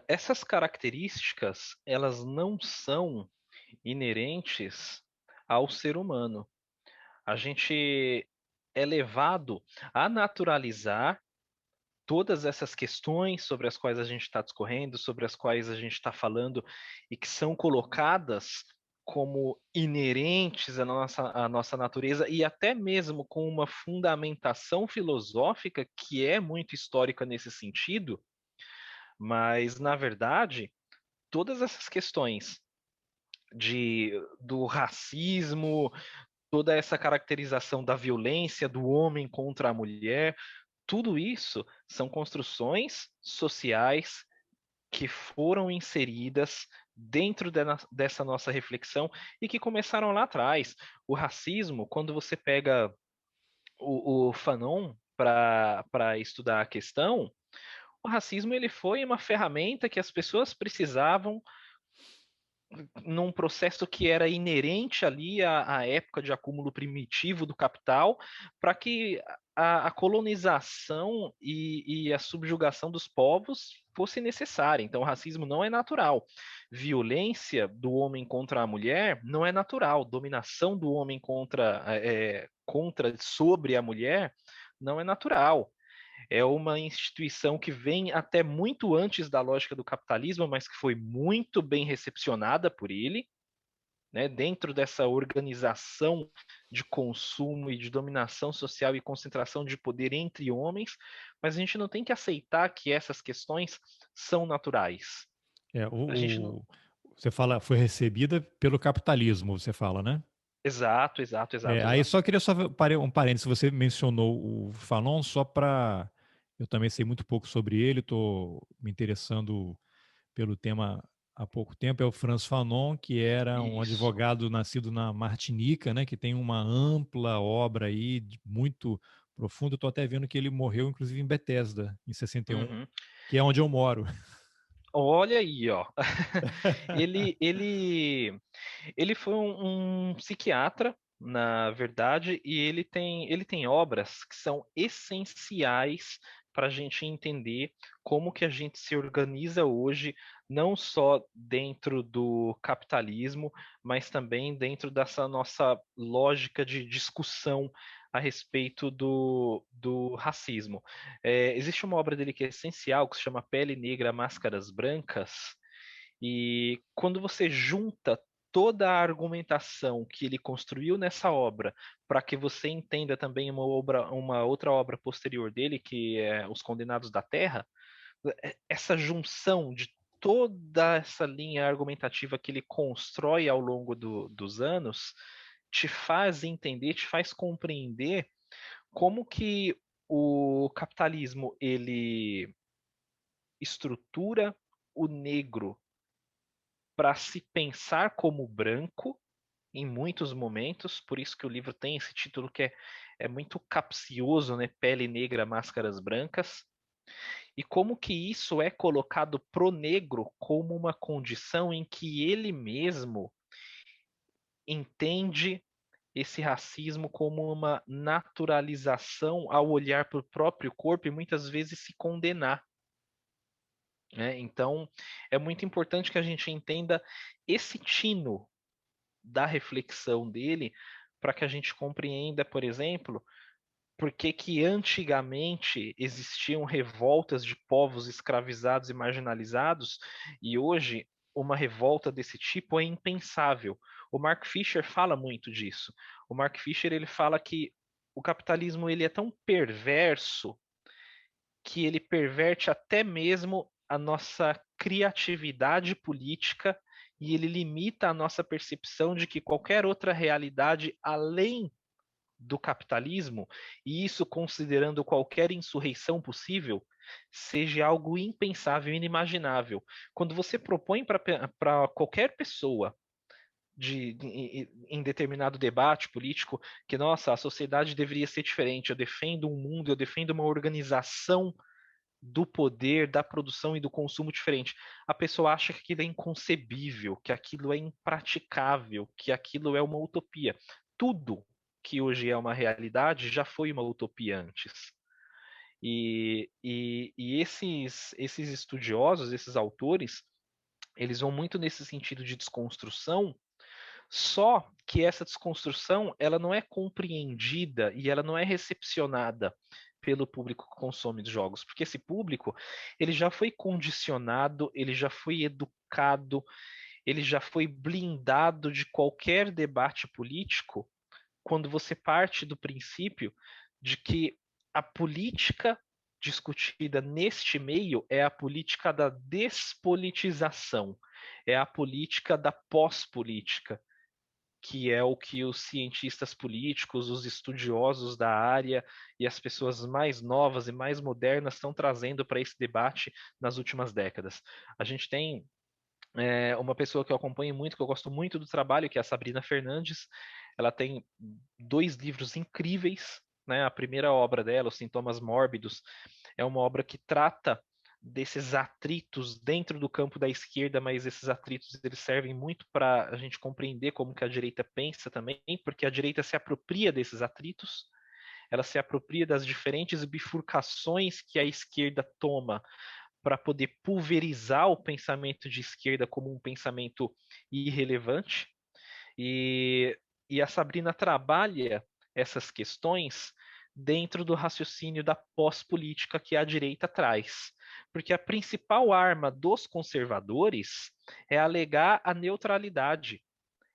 Essas características, elas não são inerentes ao ser humano. A gente é levado a naturalizar todas essas questões sobre as quais a gente está discorrendo, sobre as quais a gente está falando e que são colocadas como inerentes à nossa natureza e até mesmo com uma fundamentação filosófica que é muito histórica nesse sentido, mas na verdade, todas essas questões do racismo, toda essa caracterização da violência do homem contra a mulher, tudo isso são construções sociais que foram inseridas dentro dessa nossa reflexão e que começaram lá atrás. O racismo, quando você pega o Fanon para estudar a questão, o racismo ele foi uma ferramenta que as pessoas precisavam num processo que era inerente ali à época de acúmulo primitivo do capital, para que a colonização e a subjugação dos povos fosse necessária. Então, o racismo não é natural. Violência do homem contra a mulher não é natural. Dominação do homem contra sobre a mulher não é natural. É uma instituição que vem até muito antes da lógica do capitalismo, mas que foi muito bem recepcionada por ele, né, dentro dessa organização de consumo e de dominação social e concentração de poder entre homens, mas a gente não tem que aceitar que essas questões são naturais. É, A gente não... você fala, foi recebida pelo capitalismo, você fala, né? Exato, exato, É, exato, aí exato. só queria só um parênteses, você mencionou o Fanon só para... Eu também sei muito pouco sobre ele, estou me interessando pelo tema há pouco tempo, é o Franz Fanon, que era um Isso. advogado nascido na Martinica, né, que tem uma ampla obra aí, muito profunda. Estou até vendo que ele morreu, inclusive, em Bethesda, em 61, Uhum. que é onde eu moro. Olha aí, ó. Ele, ele, ele foi um psiquiatra, na verdade, e ele tem obras que são essenciais para a gente entender como que a gente se organiza hoje, não só dentro do capitalismo, mas também dentro dessa nossa lógica de discussão a respeito do racismo. Existe uma obra dele que é essencial, que se chama Pele Negra, Máscaras Brancas, e quando você junta toda a argumentação que ele construiu nessa obra, para que você entenda também uma outra obra posterior dele, que é Os Condenados da Terra, essa junção de toda essa linha argumentativa que ele constrói ao longo dos anos, te faz entender, te faz compreender como que o capitalismo ele estrutura o negro para se pensar como branco em muitos momentos, por isso que o livro tem esse título que é muito capcioso, né? Pele Negra, Máscaras Brancas, e como que isso é colocado pro negro como uma condição em que ele mesmo entende esse racismo como uma naturalização ao olhar para o próprio corpo e muitas vezes se condenar, né? Então, é muito importante que a gente entenda esse tino da reflexão dele para que a gente compreenda, por exemplo, por que que antigamente existiam revoltas de povos escravizados e marginalizados e hoje uma revolta desse tipo é impensável. O Mark Fisher fala muito disso. O Mark Fisher ele fala que o capitalismo ele é tão perverso que ele perverte até mesmo a nossa criatividade política e ele limita a nossa percepção de que qualquer outra realidade além do capitalismo, e isso considerando qualquer insurreição possível, seja algo impensável, inimaginável. Quando você propõe para qualquer pessoa em determinado debate político que, nossa, a sociedade deveria ser diferente, eu defendo um mundo, eu defendo uma organização do poder, da produção e do consumo diferente. A pessoa acha que aquilo é inconcebível, que aquilo é impraticável, que aquilo é uma utopia. Tudo que hoje é uma realidade já foi uma utopia antes. E esses estudiosos, esses autores, eles vão muito nesse sentido de desconstrução, só que essa desconstrução ela não é compreendida e ela não é recepcionada pelo público que consome os jogos, porque esse público ele já foi condicionado, ele já foi educado, ele já foi blindado de qualquer debate político quando você parte do princípio de que a política discutida neste meio é a política da despolitização, é a política da pós-política, que é o que os cientistas políticos, os estudiosos da área e as pessoas mais novas e mais modernas estão trazendo para esse debate nas últimas décadas. A gente tem uma pessoa que eu acompanho muito, que eu gosto muito do trabalho, que é a Sabrina Fernandes. Ela tem 2 livros incríveis, né? A primeira obra dela, Os Sintomas Mórbidos, é uma obra que trata desses atritos dentro do campo da esquerda, mas esses atritos eles servem muito para a gente compreender como que a direita pensa também, porque a direita se apropria desses atritos, ela se apropria das diferentes bifurcações que a esquerda toma para poder pulverizar o pensamento de esquerda como um pensamento irrelevante. E, e a Sabrina trabalha essas questões dentro do raciocínio da pós-política que a direita traz. Porque a principal arma dos conservadores é alegar a neutralidade,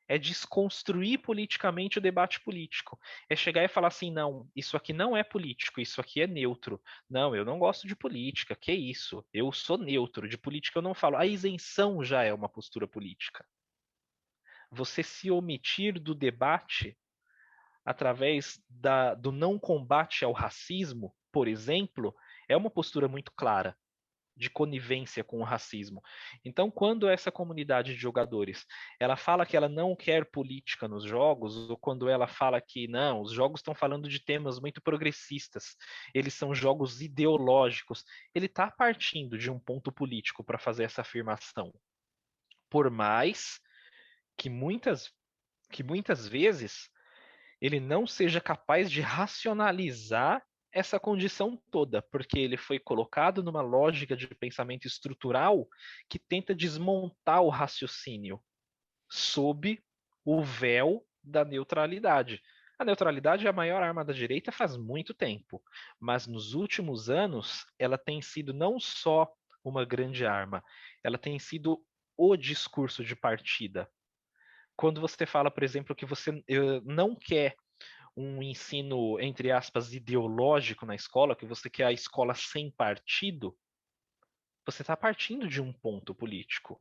é desconstruir politicamente o debate político. É chegar e falar assim, não, isso aqui não é político, isso aqui é neutro. Não, eu não gosto de política, que isso? Eu sou neutro, de política eu não falo. A isenção já é uma postura política. Você se omitir do debate através do não combate ao racismo, por exemplo, é uma postura muito clara de conivência com o racismo. Então, quando essa comunidade de jogadores ela fala que ela não quer política nos jogos, ou quando ela fala que não, os jogos estão falando de temas muito progressistas, eles são jogos ideológicos, ele está partindo de um ponto político para fazer essa afirmação. Por mais que muitas vezes ele não seja capaz de racionalizar essa condição toda, porque ele foi colocado numa lógica de pensamento estrutural que tenta desmontar o raciocínio sob o véu da neutralidade. A neutralidade é a maior arma da direita faz muito tempo, mas nos últimos anos ela tem sido não só uma grande arma, ela tem sido o discurso de partida. Quando você fala, por exemplo, que você não quer um ensino, entre aspas, ideológico na escola, que você quer a escola sem partido, você está partindo de um ponto político.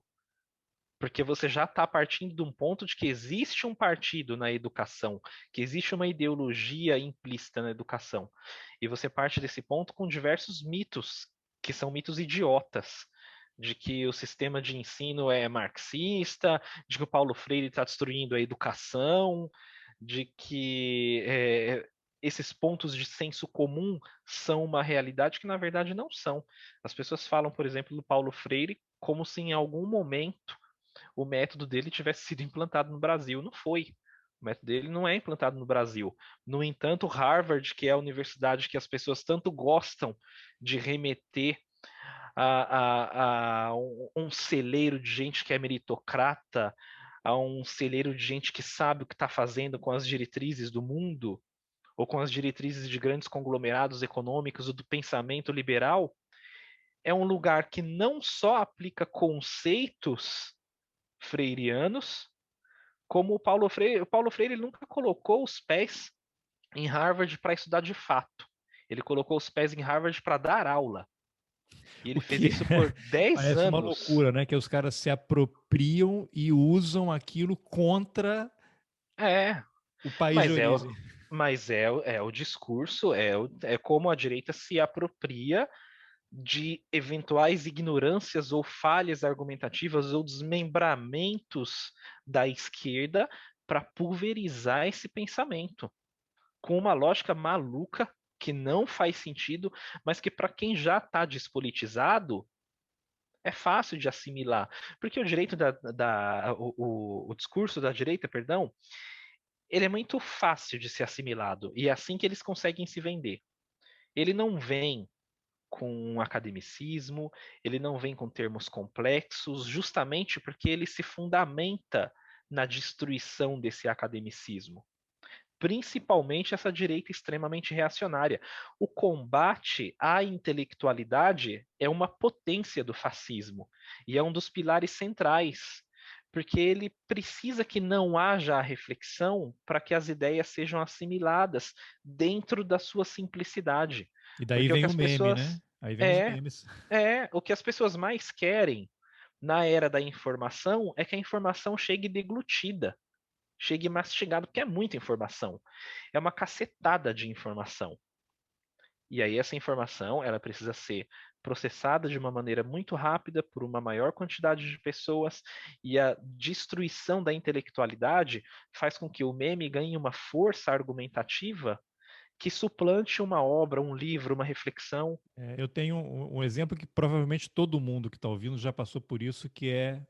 Porque você já está partindo de um ponto de que existe um partido na educação, que existe uma ideologia implícita na educação. E você parte desse ponto com diversos mitos, que são mitos idiotas, de que o sistema de ensino é marxista, de que o Paulo Freire está destruindo a educação, de que esses pontos de senso comum são uma realidade que na verdade não são. As pessoas falam, por exemplo, do Paulo Freire como se em algum momento o método dele tivesse sido implantado no Brasil. Não foi. O método dele não é implantado no Brasil. No entanto, Harvard, que é a universidade que as pessoas tanto gostam de remeter a um celeiro de gente que é meritocrata, a um celeiro de gente que sabe o que está fazendo com as diretrizes do mundo, ou com as diretrizes de grandes conglomerados econômicos ou do pensamento liberal, é um lugar que não só aplica conceitos freirianos, como o Paulo Freire ele nunca colocou os pés em Harvard para estudar de fato. Ele colocou os pés em Harvard para dar aula. E ele O fez que isso por 10 parece uma anos. loucura, né? Que os caras se apropriam e usam aquilo contra É, o país de mas é, origem. é o discurso, é como a direita se apropria de eventuais ignorâncias ou falhas argumentativas ou desmembramentos da esquerda para pulverizar esse pensamento com uma lógica maluca que não faz sentido, mas que para quem já está despolitizado é fácil de assimilar, porque o direito o discurso da direita, perdão, ele é muito fácil de ser assimilado e é assim que eles conseguem se vender. Ele não vem com um academicismo, ele não vem com termos complexos, justamente porque ele se fundamenta na destruição desse academicismo, principalmente essa direita extremamente reacionária. O combate à intelectualidade é uma potência do fascismo e é um dos pilares centrais, porque ele precisa que não haja a reflexão para que as ideias sejam assimiladas dentro da sua simplicidade. E daí Porque o vem que o as meme, né? pessoas Aí vem os é, memes. o que as pessoas mais querem na era da informação é que a informação chegue deglutida, chegue mastigado, porque é muita informação. É uma cacetada de informação. E aí essa informação, ela precisa ser processada de uma maneira muito rápida por uma maior quantidade de pessoas, e a destruição da intelectualidade faz com que o meme ganhe uma força argumentativa que suplante uma obra, um livro, uma reflexão. Eu tenho um exemplo que provavelmente todo mundo que está ouvindo já passou por isso, que é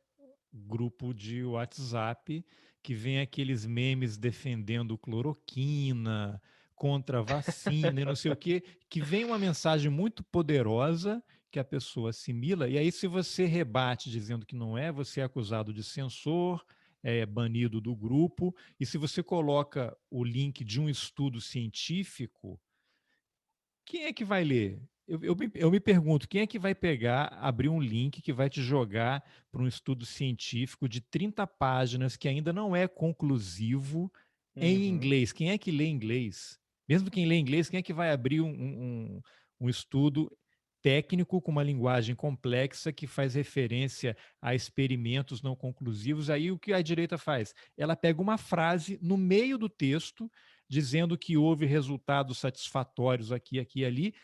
grupo de WhatsApp, que vem aqueles memes defendendo cloroquina, contra a vacina e não sei o quê, que vem uma mensagem muito poderosa que a pessoa assimila, e aí se você rebate dizendo que não é, você é acusado de censor, é banido do grupo, e se você coloca o link de um estudo científico, quem é que vai ler? Eu me pergunto, quem é que vai pegar, abrir um link que vai te jogar para um estudo científico de 30 páginas que ainda não é conclusivo em Uhum. inglês? Quem é que lê inglês? Mesmo quem lê inglês, quem é que vai abrir um estudo técnico com uma linguagem complexa que faz referência a experimentos não conclusivos? Aí o que a direita faz? Ela pega uma frase no meio do texto dizendo que houve resultados satisfatórios aqui, aqui e ali,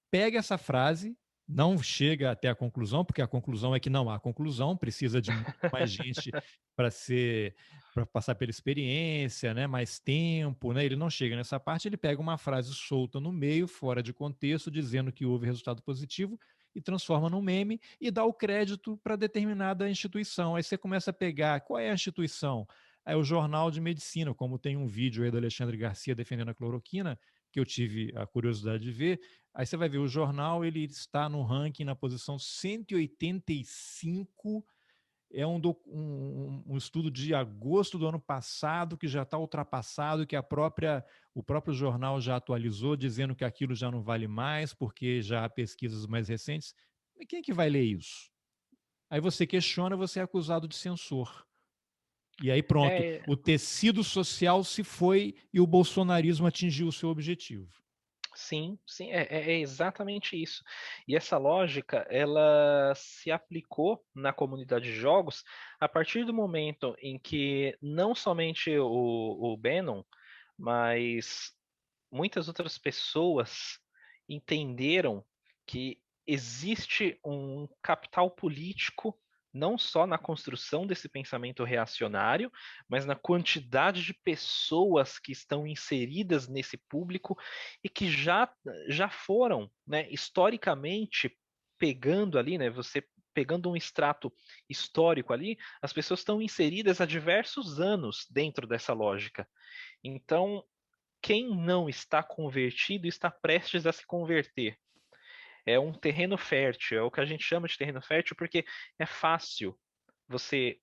pega essa frase, não chega até a conclusão, porque a conclusão é que não há conclusão, precisa de muito mais gente para passar pela experiência, né, mais tempo, né? Ele não chega nessa parte, ele pega uma frase solta no meio, fora de contexto, dizendo que houve resultado positivo e transforma num meme e dá o crédito para determinada instituição. Aí você começa a pegar qual é a instituição? É o Jornal de Medicina, como tem um vídeo aí do Alexandre Garcia defendendo a cloroquina, que eu tive a curiosidade de ver. Aí você vai ver, o jornal ele está no ranking na posição 185, é um estudo de agosto do ano passado, que já está ultrapassado, que o próprio jornal já atualizou, dizendo que aquilo já não vale mais, porque já há pesquisas mais recentes. E quem é que vai ler isso? Aí você questiona, você é acusado de censor. E aí pronto, É, o tecido social se foi e o bolsonarismo atingiu o seu objetivo. sim, sim, é exatamente isso. E essa lógica, ela se aplicou na comunidade de jogos a partir do momento em que não somente o Bannon, mas muitas outras pessoas entenderam que existe um capital político não só na construção desse pensamento reacionário, mas na quantidade de pessoas que estão inseridas nesse público e que já foram, né, historicamente pegando ali, né, você pegando um extrato histórico ali, as pessoas estão inseridas há diversos anos dentro dessa lógica. Então, quem não está convertido está prestes a se converter. É um terreno fértil, é o que a gente chama de terreno fértil porque é fácil você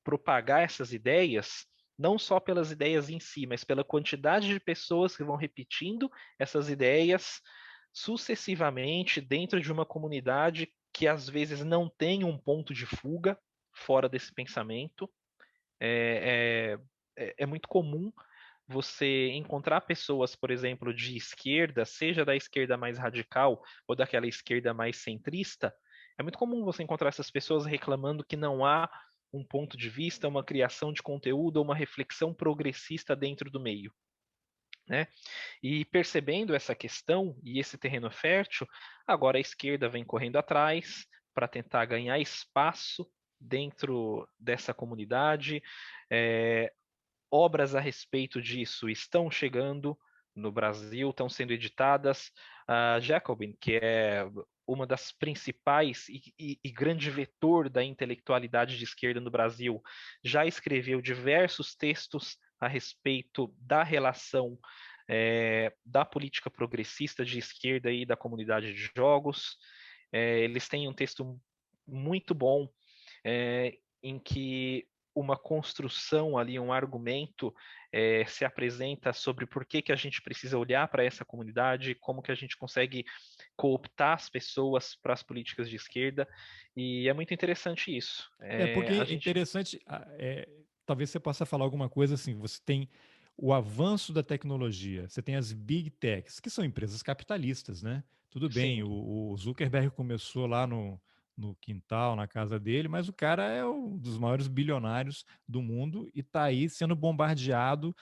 propagar essas ideias, não só pelas ideias em si, mas pela quantidade de pessoas que vão repetindo essas ideias sucessivamente dentro de uma comunidade que às vezes não tem um ponto de fuga fora desse pensamento. É muito comum você encontrar pessoas, por exemplo, de esquerda, seja da esquerda mais radical ou daquela esquerda mais centrista, é muito comum você encontrar essas pessoas reclamando que não há um ponto de vista, uma criação de conteúdo ou uma reflexão progressista dentro do meio, né? E percebendo essa questão e esse terreno fértil, agora a esquerda vem correndo atrás para tentar ganhar espaço dentro dessa comunidade. É, obras a respeito disso estão chegando no Brasil, estão sendo editadas. A Jacobin, que é uma das principais e grande vetor da intelectualidade de esquerda no Brasil, já escreveu diversos textos a respeito da relação da política progressista de esquerda e da comunidade de jogos. Eles têm um texto muito bom, em que uma construção ali, um argumento se apresenta sobre por que que a gente precisa olhar para essa comunidade, como que a gente consegue cooptar as pessoas para as políticas de esquerda, e é muito interessante isso. Porque A é gente, interessante, talvez você possa falar alguma coisa assim, você tem o avanço da tecnologia, você tem as big techs, que são empresas capitalistas, né? Tudo bem, sim, o Zuckerberg começou lá no quintal, na casa dele, mas o cara é um dos maiores bilionários do mundo e está aí sendo bombardeado,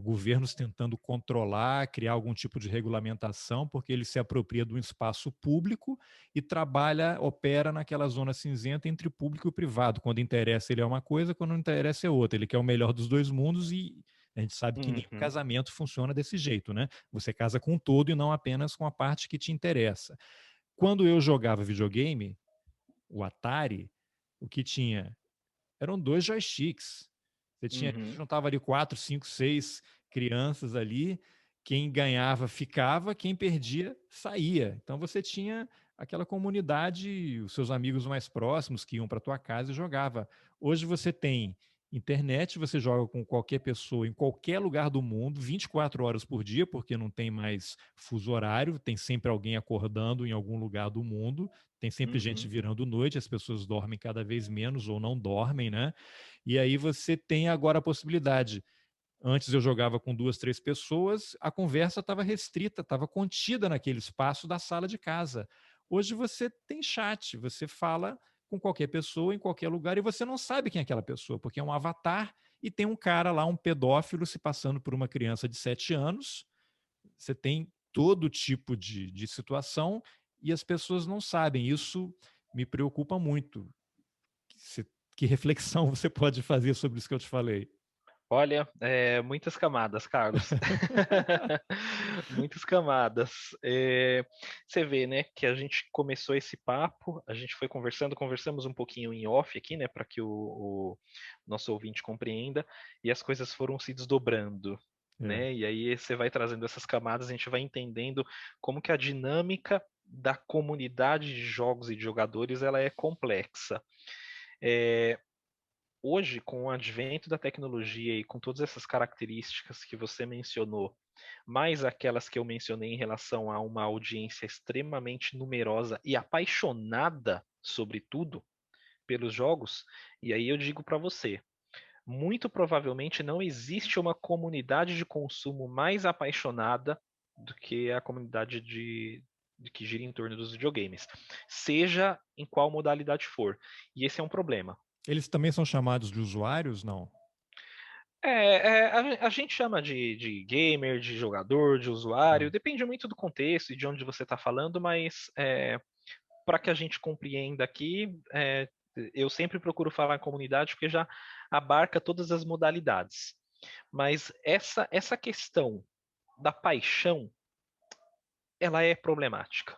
governos tentando controlar, criar algum tipo de regulamentação, porque ele se apropria de um espaço público e trabalha, opera naquela zona cinzenta entre o público e o privado. Quando interessa ele é uma coisa, quando não interessa é outra. Ele quer o melhor dos dois mundos e a gente sabe que nenhum uhum, casamento funciona desse jeito, né? Você casa com todo e não apenas com a parte que te interessa. Quando eu jogava videogame, o Atari, o que tinha eram 2 joysticks. Você tinha, uhum, juntava ali 4, 5, 6 crianças ali, quem ganhava ficava, quem perdia saía. Então você tinha aquela comunidade, os seus amigos mais próximos que iam para tua casa e jogava. Hoje você tem internet, você joga com qualquer pessoa em qualquer lugar do mundo, 24 horas por dia, porque não tem mais fuso horário, tem sempre alguém acordando em algum lugar do mundo, tem sempre gente uhum. virando noite, as pessoas dormem cada vez menos ou não dormem, né? E aí você tem agora a possibilidade. Antes eu jogava com 2, 3 pessoas, a conversa estava restrita, estava contida naquele espaço da sala de casa. Hoje você tem chat, você fala com qualquer pessoa em qualquer lugar e você não sabe quem é aquela pessoa, porque é um avatar e tem um cara lá, um pedófilo, se passando por uma criança de 7 anos. Você tem todo tipo de situação e as pessoas não sabem. Isso me preocupa muito. Que, que reflexão você pode fazer sobre isso que eu te falei? Olha, muitas camadas, Carlos. Muitas camadas. Você vê, né, que a gente começou esse papo, a gente foi conversando, conversamos um pouquinho em off aqui, né, para que o nosso ouvinte compreenda, e as coisas foram se desdobrando, É. né? E aí você vai trazendo essas camadas, a gente vai entendendo como que a dinâmica da comunidade de jogos e de jogadores ela é complexa. É, Hoje, com o advento da tecnologia e com todas essas características que você mencionou, mais aquelas que eu mencionei em relação a uma audiência extremamente numerosa e apaixonada, sobretudo, pelos jogos, e aí eu digo para você, muito provavelmente não existe uma comunidade de consumo mais apaixonada do que a comunidade de que gira em torno dos videogames, seja em qual modalidade for. E esse é um problema. Eles também são chamados de usuários? Não. A gente chama de gamer, de jogador, de usuário, Tá. depende muito do contexto e de onde você está falando, mas para que a gente compreenda aqui, eu sempre procuro falar em comunidade porque já abarca todas as modalidades. Mas essa questão da paixão, ela é problemática,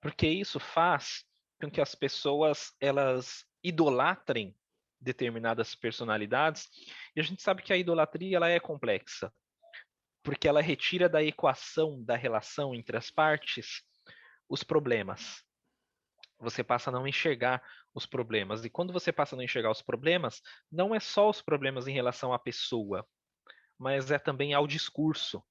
porque isso faz com que as pessoas elas idolatrem determinadas personalidades, e a gente sabe que a idolatria ela é complexa porque ela retira da equação da relação entre as partes os problemas. Você passa a não enxergar os problemas. E quando você passa a não enxergar os problemas, não é só os problemas em relação à pessoa, mas é também ao discurso.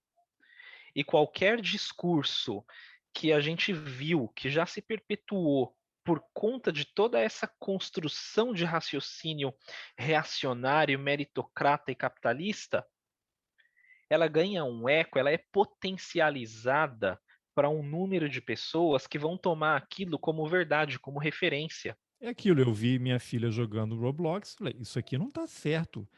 E qualquer discurso que a gente viu que já se perpetuou por conta de toda essa construção de raciocínio reacionário, meritocrata e capitalista, ela ganha um eco, ela é potencializada para um número de pessoas que vão tomar aquilo como verdade, como referência. É aquilo, eu vi minha filha jogando Roblox, falei, isso aqui não tá certo.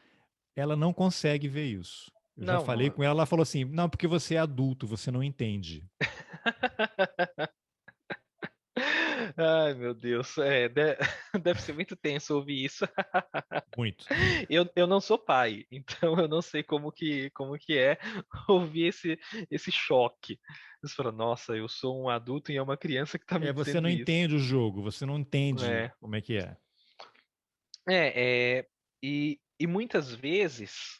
Ela não consegue ver isso. Eu já Não, falei não. com ela, ela falou assim: não, porque você é adulto, você não entende. Ai, meu Deus, deve ser muito tenso ouvir isso. Muito. Eu não sou pai, então eu não sei como que é ouvir esse choque. Você fala, nossa, eu sou um adulto e é uma criança que está me Você não dizendo isso. entende o jogo, você não entende É, como é que é. é, é e muitas vezes,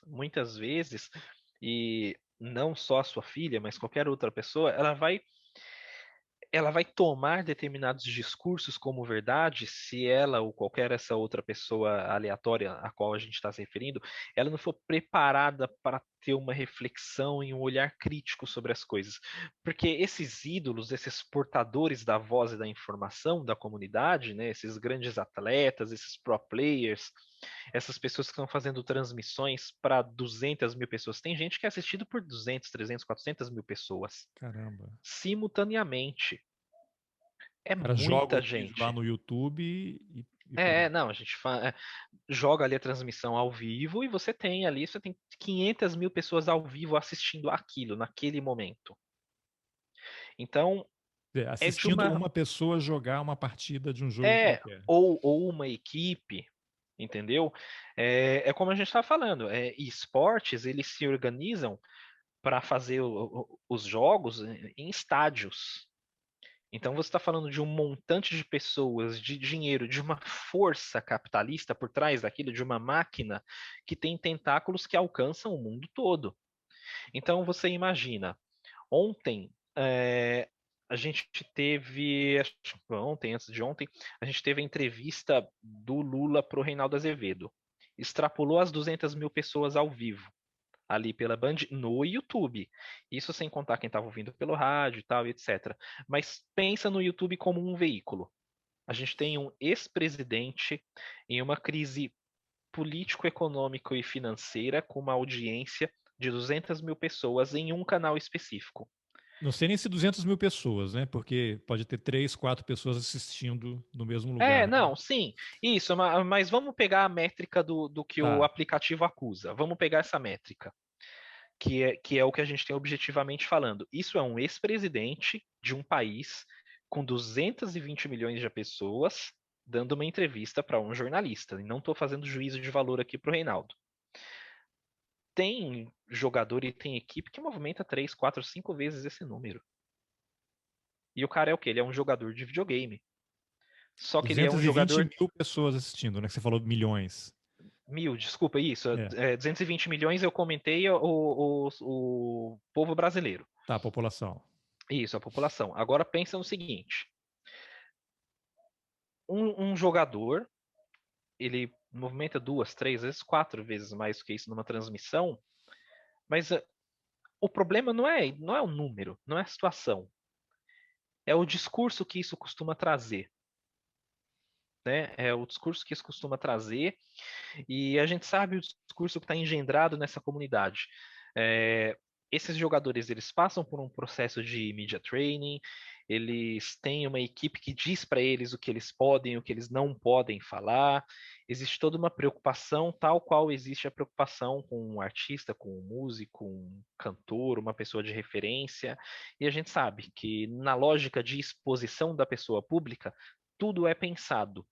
e não só a sua filha, mas qualquer outra pessoa, ela vai tomar determinados discursos como verdade se ela ou qualquer essa outra pessoa aleatória a qual a gente está se referindo, ela não for preparada para ter uma reflexão e um olhar crítico sobre as coisas. Porque esses ídolos, esses portadores da voz e da informação da comunidade, né, esses grandes atletas, esses pro players, essas pessoas que estão fazendo transmissões para 200 mil pessoas. Tem gente que é assistido por 200, 300, 400 mil pessoas Caramba. simultaneamente. É O cara joga o muita vídeo lá gente. no YouTube e pronto. Não, joga ali a transmissão ao vivo e você tem 500 mil pessoas ao vivo assistindo aquilo naquele momento. Então, é de Assistindo uma. uma pessoa jogar uma partida de um jogo qualquer. Ou uma equipe, entendeu? É como a gente está falando, esportes, eles se organizam para fazer os jogos em estádios. Então você está falando de um montante de pessoas, de dinheiro, de uma força capitalista por trás daquilo, de uma máquina que tem tentáculos que alcançam o mundo todo. Então você imagina, ontem a gente teve, acho que ontem, antes de ontem, a gente teve a entrevista do Lula para o Reinaldo Azevedo. Extrapolou as 200 mil pessoas ao vivo ali pela Band no YouTube. Isso sem contar quem estava ouvindo pelo rádio e tal, etc. Mas pensa no YouTube como um veículo. A gente tem um ex-presidente em uma crise político-econômico e financeira com uma audiência de 200 mil pessoas em um canal específico. Não sei nem se 200 mil pessoas, né? Porque pode ter 3, 4 pessoas assistindo no mesmo lugar, né? Não, sim, isso, mas vamos pegar a métrica do que o Tá. aplicativo acusa. Vamos pegar essa métrica. Que é o que a gente tem objetivamente falando. Isso é um ex-presidente de um país com 220 milhões de pessoas dando uma entrevista para um jornalista. E não estou fazendo juízo de valor aqui para o Reinaldo. Tem jogador e tem equipe que movimenta 3, 4, 5 vezes esse número. E o cara é o quê? Ele é um jogador de videogame. Só que ele é um 220 jogador. mil pessoas assistindo, né? Que você falou milhões. Mil, desculpa, isso. É, 220 milhões eu comentei o povo brasileiro. tá, a população. Isso, a população. Agora pensa no seguinte: um jogador, ele movimenta 2, 3, às vezes 4 vezes mais que isso numa transmissão, mas o problema não é o número, não é a situação, é o discurso que isso costuma trazer. Né? É o discurso que isso costuma trazer, e a gente sabe o discurso que está engendrado nessa comunidade. É, esses jogadores eles passam por um processo de media training, eles têm uma equipe que diz para eles o que eles podem e o que eles não podem falar. Existe toda uma preocupação, tal qual existe a preocupação com um artista, com um músico, um cantor, uma pessoa de referência. E a gente sabe que na lógica de exposição da pessoa pública, tudo é pensado.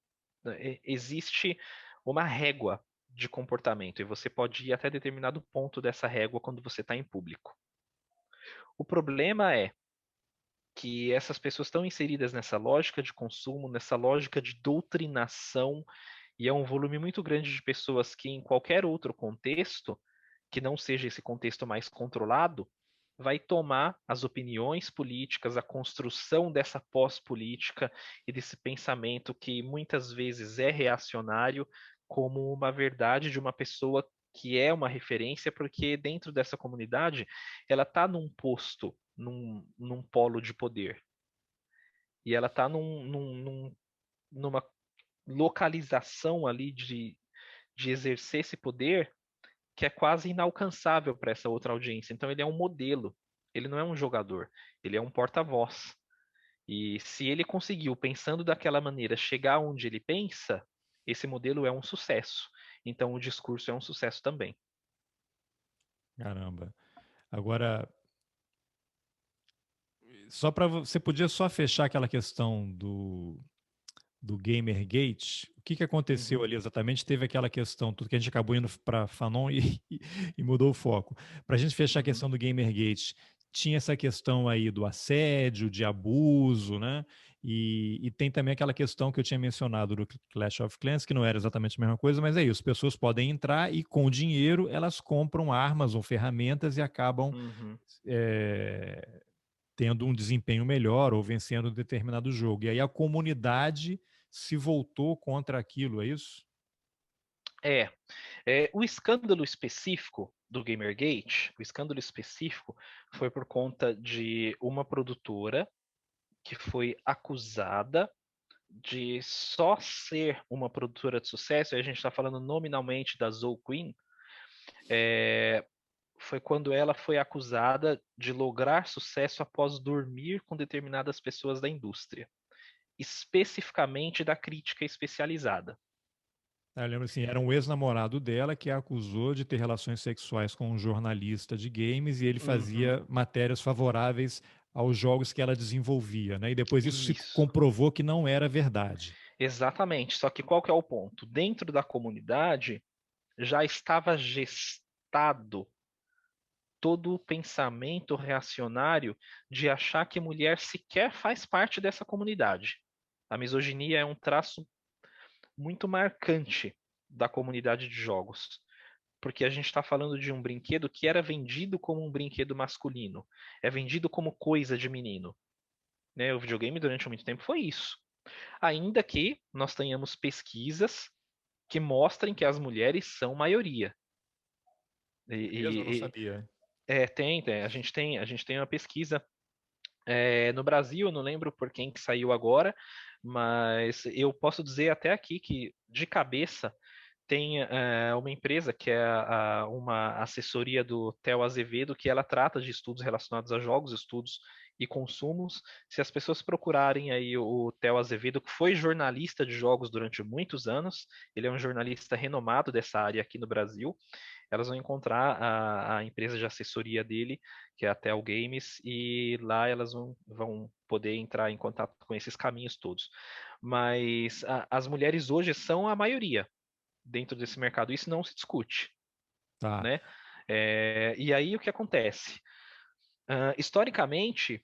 Existe uma régua de comportamento e você pode ir até determinado ponto dessa régua quando você está em público. O problema é que essas pessoas estão inseridas nessa lógica de consumo, nessa lógica de doutrinação, e é um volume muito grande de pessoas que, em qualquer outro contexto, que não seja esse contexto mais controlado, vai tomar as opiniões políticas, a construção dessa pós-política e desse pensamento que muitas vezes é reacionário como uma verdade de uma pessoa que é uma referência, porque dentro dessa comunidade ela está num posto, num polo de poder. E ela está numa localização ali de exercer esse poder que é quase inalcançável para essa outra audiência. Então ele é um modelo, ele não é um jogador, ele é um porta-voz. E se ele conseguiu, pensando daquela maneira, chegar onde ele pensa, esse modelo é um sucesso. Então o discurso é um sucesso também. Caramba. Agora, só para você podia só fechar aquela questão do Gamergate. O que que aconteceu Uhum, ali exatamente? Teve aquela questão, tudo que a gente acabou indo para Fanon e mudou o foco. Para a gente fechar a uhum. questão do Gamergate, tinha essa questão aí do assédio, de abuso, né? E tem também aquela questão que eu tinha mencionado do Clash of Clans, que não era exatamente a mesma coisa, mas é isso. Pessoas podem entrar e, com dinheiro, elas compram armas ou ferramentas e acabam Uhum. é, tendo um desempenho melhor ou vencendo um determinado jogo. E aí a comunidade se voltou contra aquilo, é isso? O escândalo específico do Gamergate, o escândalo específico foi por conta de uma produtora que foi acusada de só ser uma produtora de sucesso, e a gente está falando nominalmente da Zoe Queen, foi quando ela foi acusada de lograr sucesso após dormir com determinadas pessoas da indústria, especificamente da crítica especializada. Eu lembro assim, era um ex-namorado dela que a acusou de ter relações sexuais com um jornalista de games e ele Uhum, fazia matérias favoráveis aos jogos que ela desenvolvia, né? E depois isso se isso, comprovou que não era verdade. exatamente. Só que qual que é o ponto? Dentro da comunidade já estava gestado todo o pensamento reacionário de achar que mulher sequer faz parte dessa comunidade. A misoginia é um traço muito marcante da comunidade de jogos, porque a gente está falando de um brinquedo que era vendido como um brinquedo masculino, é vendido como coisa de menino. Né? O videogame durante muito tempo foi isso. Ainda que nós tenhamos pesquisas que mostrem que as mulheres são maioria. E, É mesmo? Eu não e- e- sabia. tem. A gente tem uma pesquisa no Brasil, eu não lembro por quem que saiu agora, mas eu posso dizer até aqui que, de cabeça, tem uma empresa que é uma assessoria do Theo Azevedo, que ela trata de estudos relacionados a jogos, estudos e consumos. Se as pessoas procurarem aí o Theo Azevedo, que foi jornalista de jogos durante muitos anos, ele é um jornalista renomado dessa área aqui no Brasil, elas vão encontrar a empresa de assessoria dele, que é a Tel Games, e lá elas vão poder entrar em contato com esses caminhos todos. Mas as mulheres hoje são a maioria dentro desse mercado, isso não se discute, Tá. né? E aí o que acontece? Historicamente,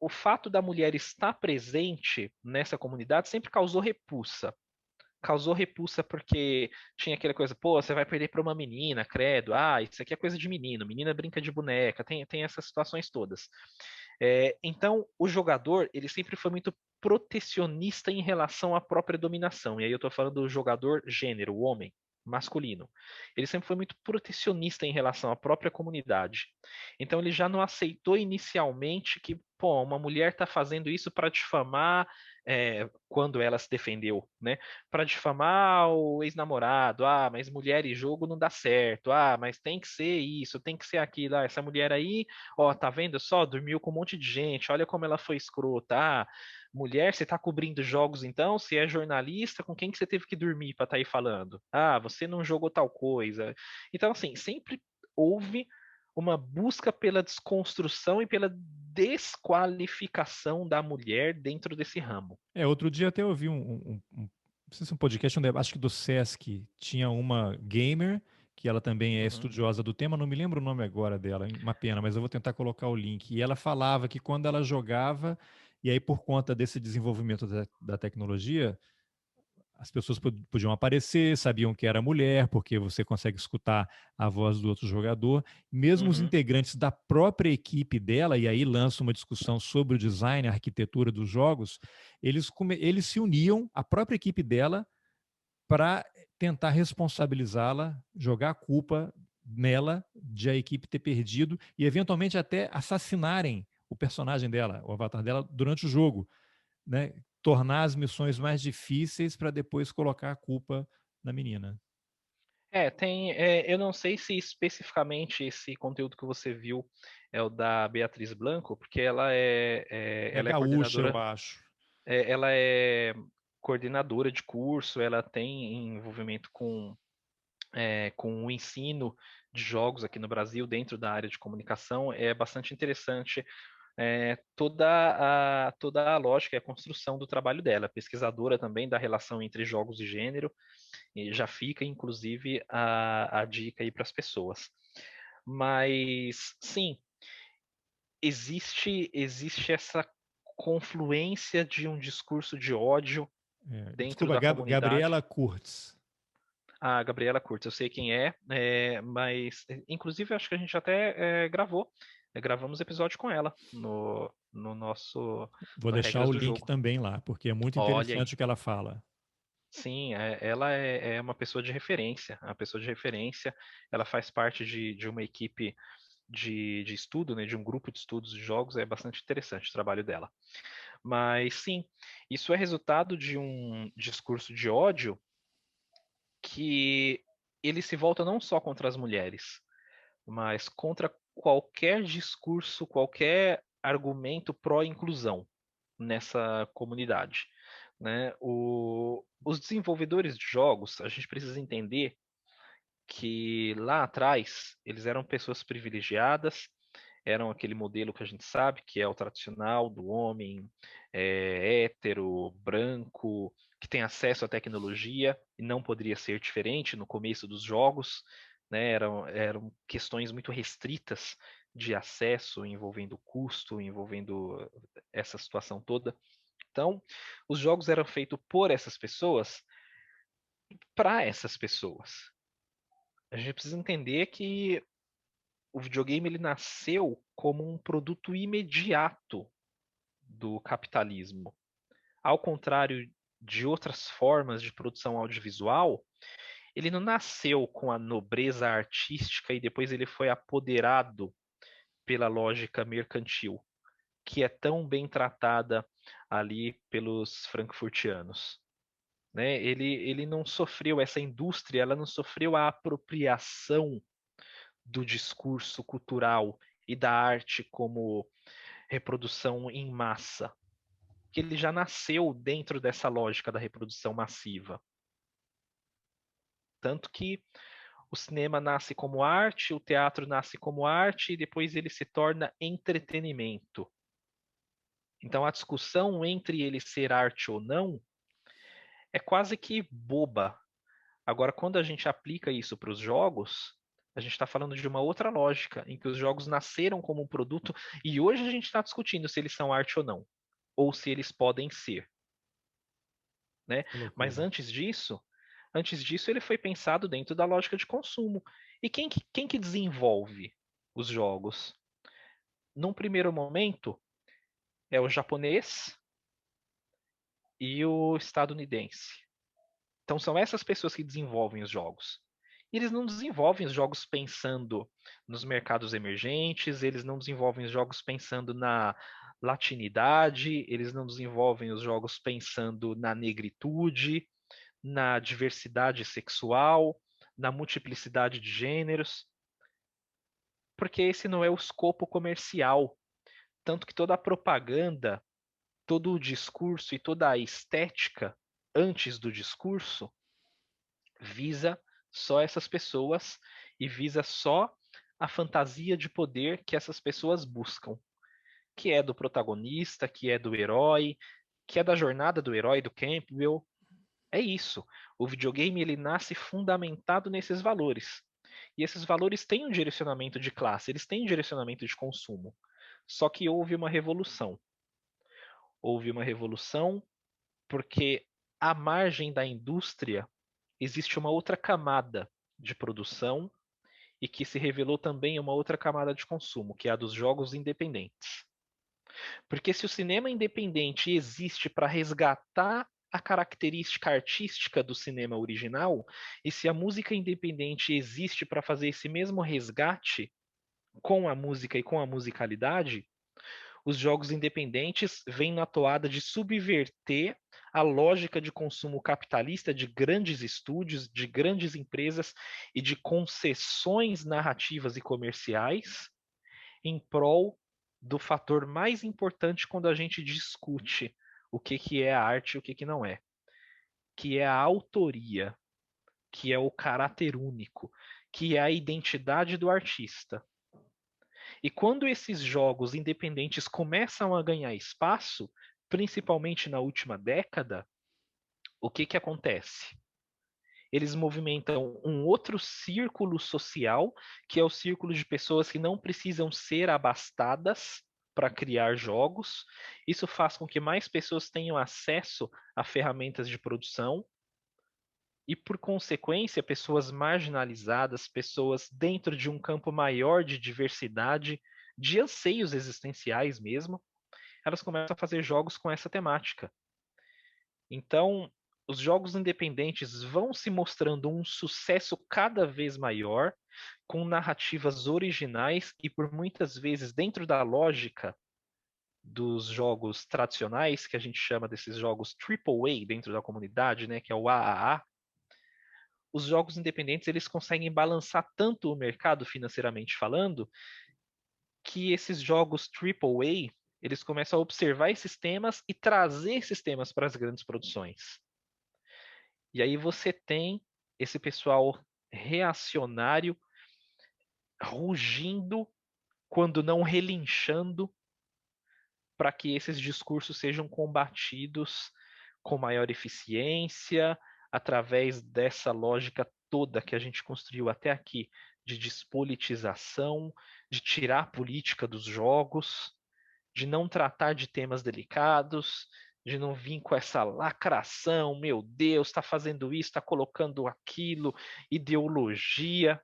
o fato da mulher estar presente nessa comunidade sempre causou repulsa porque tinha aquela coisa, pô, você vai perder para uma menina, credo, isso aqui é coisa de menino, menina brinca de boneca, tem essas situações todas. Então, o jogador, ele sempre foi muito protecionista em relação à própria dominação, e aí eu tô falando do jogador gênero, o homem, masculino. Ele sempre foi muito protecionista em relação à própria comunidade. Então ele já não aceitou inicialmente que, pô, uma mulher está fazendo isso para difamar quando ela se defendeu, né? Para difamar o ex-namorado. Mas mulher e jogo não dá certo. Mas tem que ser isso, tem que ser aquilo. Essa mulher aí, ó, tá vendo só? Dormiu com um monte de gente. Olha como ela foi escrota. Mulher, você tá cobrindo jogos então? Você é jornalista, com quem que você teve que dormir para estar aí falando? Você não jogou tal coisa. Então, assim, sempre houve uma busca pela desconstrução e pela desqualificação da mulher dentro desse ramo. Outro dia até eu vi não sei se um podcast, acho que do Sesc, tinha uma gamer, que ela também é Uhum. estudiosa do tema, não me lembro o nome agora dela, uma pena, mas eu vou tentar colocar o link. E ela falava que quando ela jogava, e aí por conta desse desenvolvimento da tecnologia, as pessoas podiam aparecer, sabiam que era mulher, porque você consegue escutar a voz do outro jogador. Mesmo os Uhum. integrantes da própria equipe dela, e aí lança uma discussão sobre o design, a arquitetura dos jogos, eles se uniam, a própria equipe dela, para tentar responsabilizá-la, jogar a culpa nela de a equipe ter perdido e eventualmente até assassinarem o personagem dela, o avatar dela, durante o jogo, né? Tornar as missões mais difíceis para depois colocar a culpa na menina. Eu não sei se especificamente esse conteúdo que você viu é o da Beatriz Blanco, porque É ela é gaúcha, eu coordenadora, acho. ela é coordenadora de curso, ela tem envolvimento com o ensino de jogos aqui no Brasil, dentro da área de comunicação. É bastante interessante toda a lógica e a construção do trabalho dela. Pesquisadora também da relação entre jogos e gênero, e já fica, inclusive, a dica aí para as pessoas. Mas, sim, existe essa confluência de um discurso de ódio dentro Desculpa, da comunidade. Gabriela Kurtz. A Gabriela Kurtz, eu sei quem mas inclusive acho que a gente até gravou. Gravamos episódio com ela no nosso Vou no deixar Regras o do link Jogo. também lá, porque é muito Olha aí. interessante o que ela fala. Sim, ela é uma pessoa de referência, uma pessoa de referência. Ela faz parte de uma equipe de estudo, né, de um grupo de estudos de jogos. É bastante interessante o trabalho dela. Mas sim, isso é resultado de um discurso de ódio que ele se volta não só contra as mulheres, mas contra qualquer discurso, qualquer argumento pró-inclusão nessa comunidade, né? Os desenvolvedores de jogos, a gente precisa entender que lá atrás eles eram pessoas privilegiadas, eram aquele modelo que a gente sabe que é o tradicional do homem hétero, branco, que tem acesso à tecnologia, e não poderia ser diferente no começo dos jogos, né? Eram questões muito restritas de acesso, envolvendo custo, envolvendo essa situação toda. Então, os jogos eram feitos por essas pessoas, para essas pessoas. A gente precisa entender que o videogame ele nasceu como um produto imediato do capitalismo. Ao contrário de outras formas de produção audiovisual, ele não nasceu com a nobreza artística e depois ele foi apoderado pela lógica mercantil, que é tão bem tratada ali pelos frankfurtianos. Né? Ele não sofreu, essa indústria, ela não sofreu a apropriação do discurso cultural e da arte como reprodução em massa, que ele já nasceu dentro dessa lógica da reprodução massiva. Tanto que o cinema nasce como arte, o teatro nasce como arte e depois ele se torna entretenimento. Então a discussão entre ele ser arte ou não é quase que boba. Agora, quando a gente aplica isso para os jogos, a gente está falando de uma outra lógica, em que os jogos nasceram como um produto e hoje a gente está discutindo se eles são arte ou não, ou se eles podem ser, né? Que Mas loucura. antes disso ele foi pensado dentro da lógica de consumo. E quem que desenvolve os jogos? Num primeiro momento, é o japonês e o estadunidense. Então são essas pessoas que desenvolvem os jogos. E eles não desenvolvem os jogos pensando nos mercados emergentes, eles não desenvolvem os jogos pensando na latinidade, eles não desenvolvem os jogos pensando na negritude, na diversidade sexual, na multiplicidade de gêneros, porque esse não é o escopo comercial. Tanto que toda a propaganda, todo o discurso e toda a estética antes do discurso visa só essas pessoas e visa só a fantasia de poder que essas pessoas buscam, que é do protagonista, que é do herói, que é da jornada do herói do Campbell. É isso. O videogame ele nasce fundamentado nesses valores. E esses valores têm um direcionamento de classe, eles têm um direcionamento de consumo. Só que houve uma revolução. Houve uma revolução porque à margem da indústria existe uma outra camada de produção e que se revelou também uma outra camada de consumo, que é a dos jogos independentes. Porque se o cinema independente existe para resgatar a característica artística do cinema original, e se a música independente existe para fazer esse mesmo resgate com a música e com a musicalidade, os jogos independentes vêm na toada de subverter a lógica de consumo capitalista de grandes estúdios, de grandes empresas e de concessões narrativas e comerciais em prol do fator mais importante quando a gente discute o que é a arte e o que não é, que é a autoria, que é o caráter único, que é a identidade do artista. E quando esses jogos independentes começam a ganhar espaço, principalmente na última década, o que acontece? Eles movimentam um outro círculo social, que é o círculo de pessoas que não precisam ser abastadas para criar jogos. Isso faz com que mais pessoas tenham acesso a ferramentas de produção e, por consequência, pessoas marginalizadas, pessoas dentro de um campo maior de diversidade, de anseios existenciais mesmo, elas começam a fazer jogos com essa temática. Então, os jogos independentes vão se mostrando um sucesso cada vez maior, com narrativas originais e por muitas vezes dentro da lógica dos jogos tradicionais, que a gente chama desses jogos AAA dentro da comunidade, né, que é o AAA. Os jogos independentes eles conseguem balançar tanto o mercado financeiramente falando, que esses jogos AAA eles começam a observar esses temas e trazer esses temas para as grandes produções. E aí você tem esse pessoal reacionário rugindo, quando não relinchando, para que esses discursos sejam combatidos com maior eficiência, através dessa lógica toda que a gente construiu até aqui, de despolitização, de tirar a política dos jogos, de não tratar de temas delicados, de não vir com essa lacração, meu Deus, está fazendo isso, está colocando aquilo, ideologia.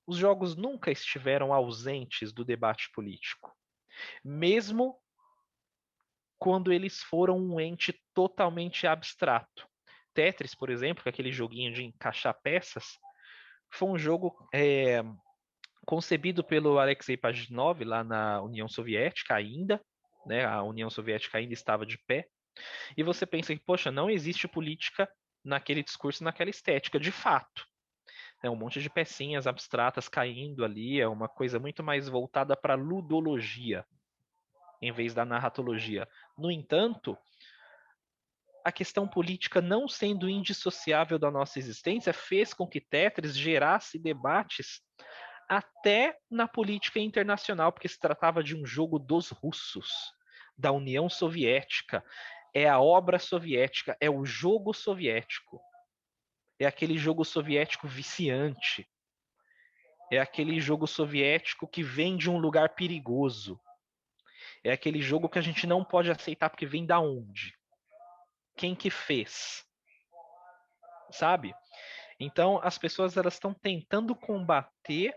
Os jogos nunca estiveram ausentes do debate político, mesmo quando eles foram um ente totalmente abstrato. Tetris, por exemplo, que é aquele joguinho de encaixar peças, foi um jogo concebido pelo Alexei Pajitnov lá na União Soviética ainda, né? A União Soviética ainda estava de pé. E você pensa que, poxa, não existe política naquele discurso, naquela estética, de fato. É um monte de pecinhas abstratas caindo ali, é uma coisa muito mais voltada para a ludologia, em vez da narratologia. No entanto, a questão política não sendo indissociável da nossa existência fez com que Tetris gerasse debates até na política internacional, porque se tratava de um jogo dos russos, da União Soviética. É a obra soviética, é o jogo soviético. É aquele jogo soviético viciante. É aquele jogo soviético que vem de um lugar perigoso. É aquele jogo que a gente não pode aceitar porque vem da onde? Quem que fez? Sabe? Então, as pessoas elas estão tentando combater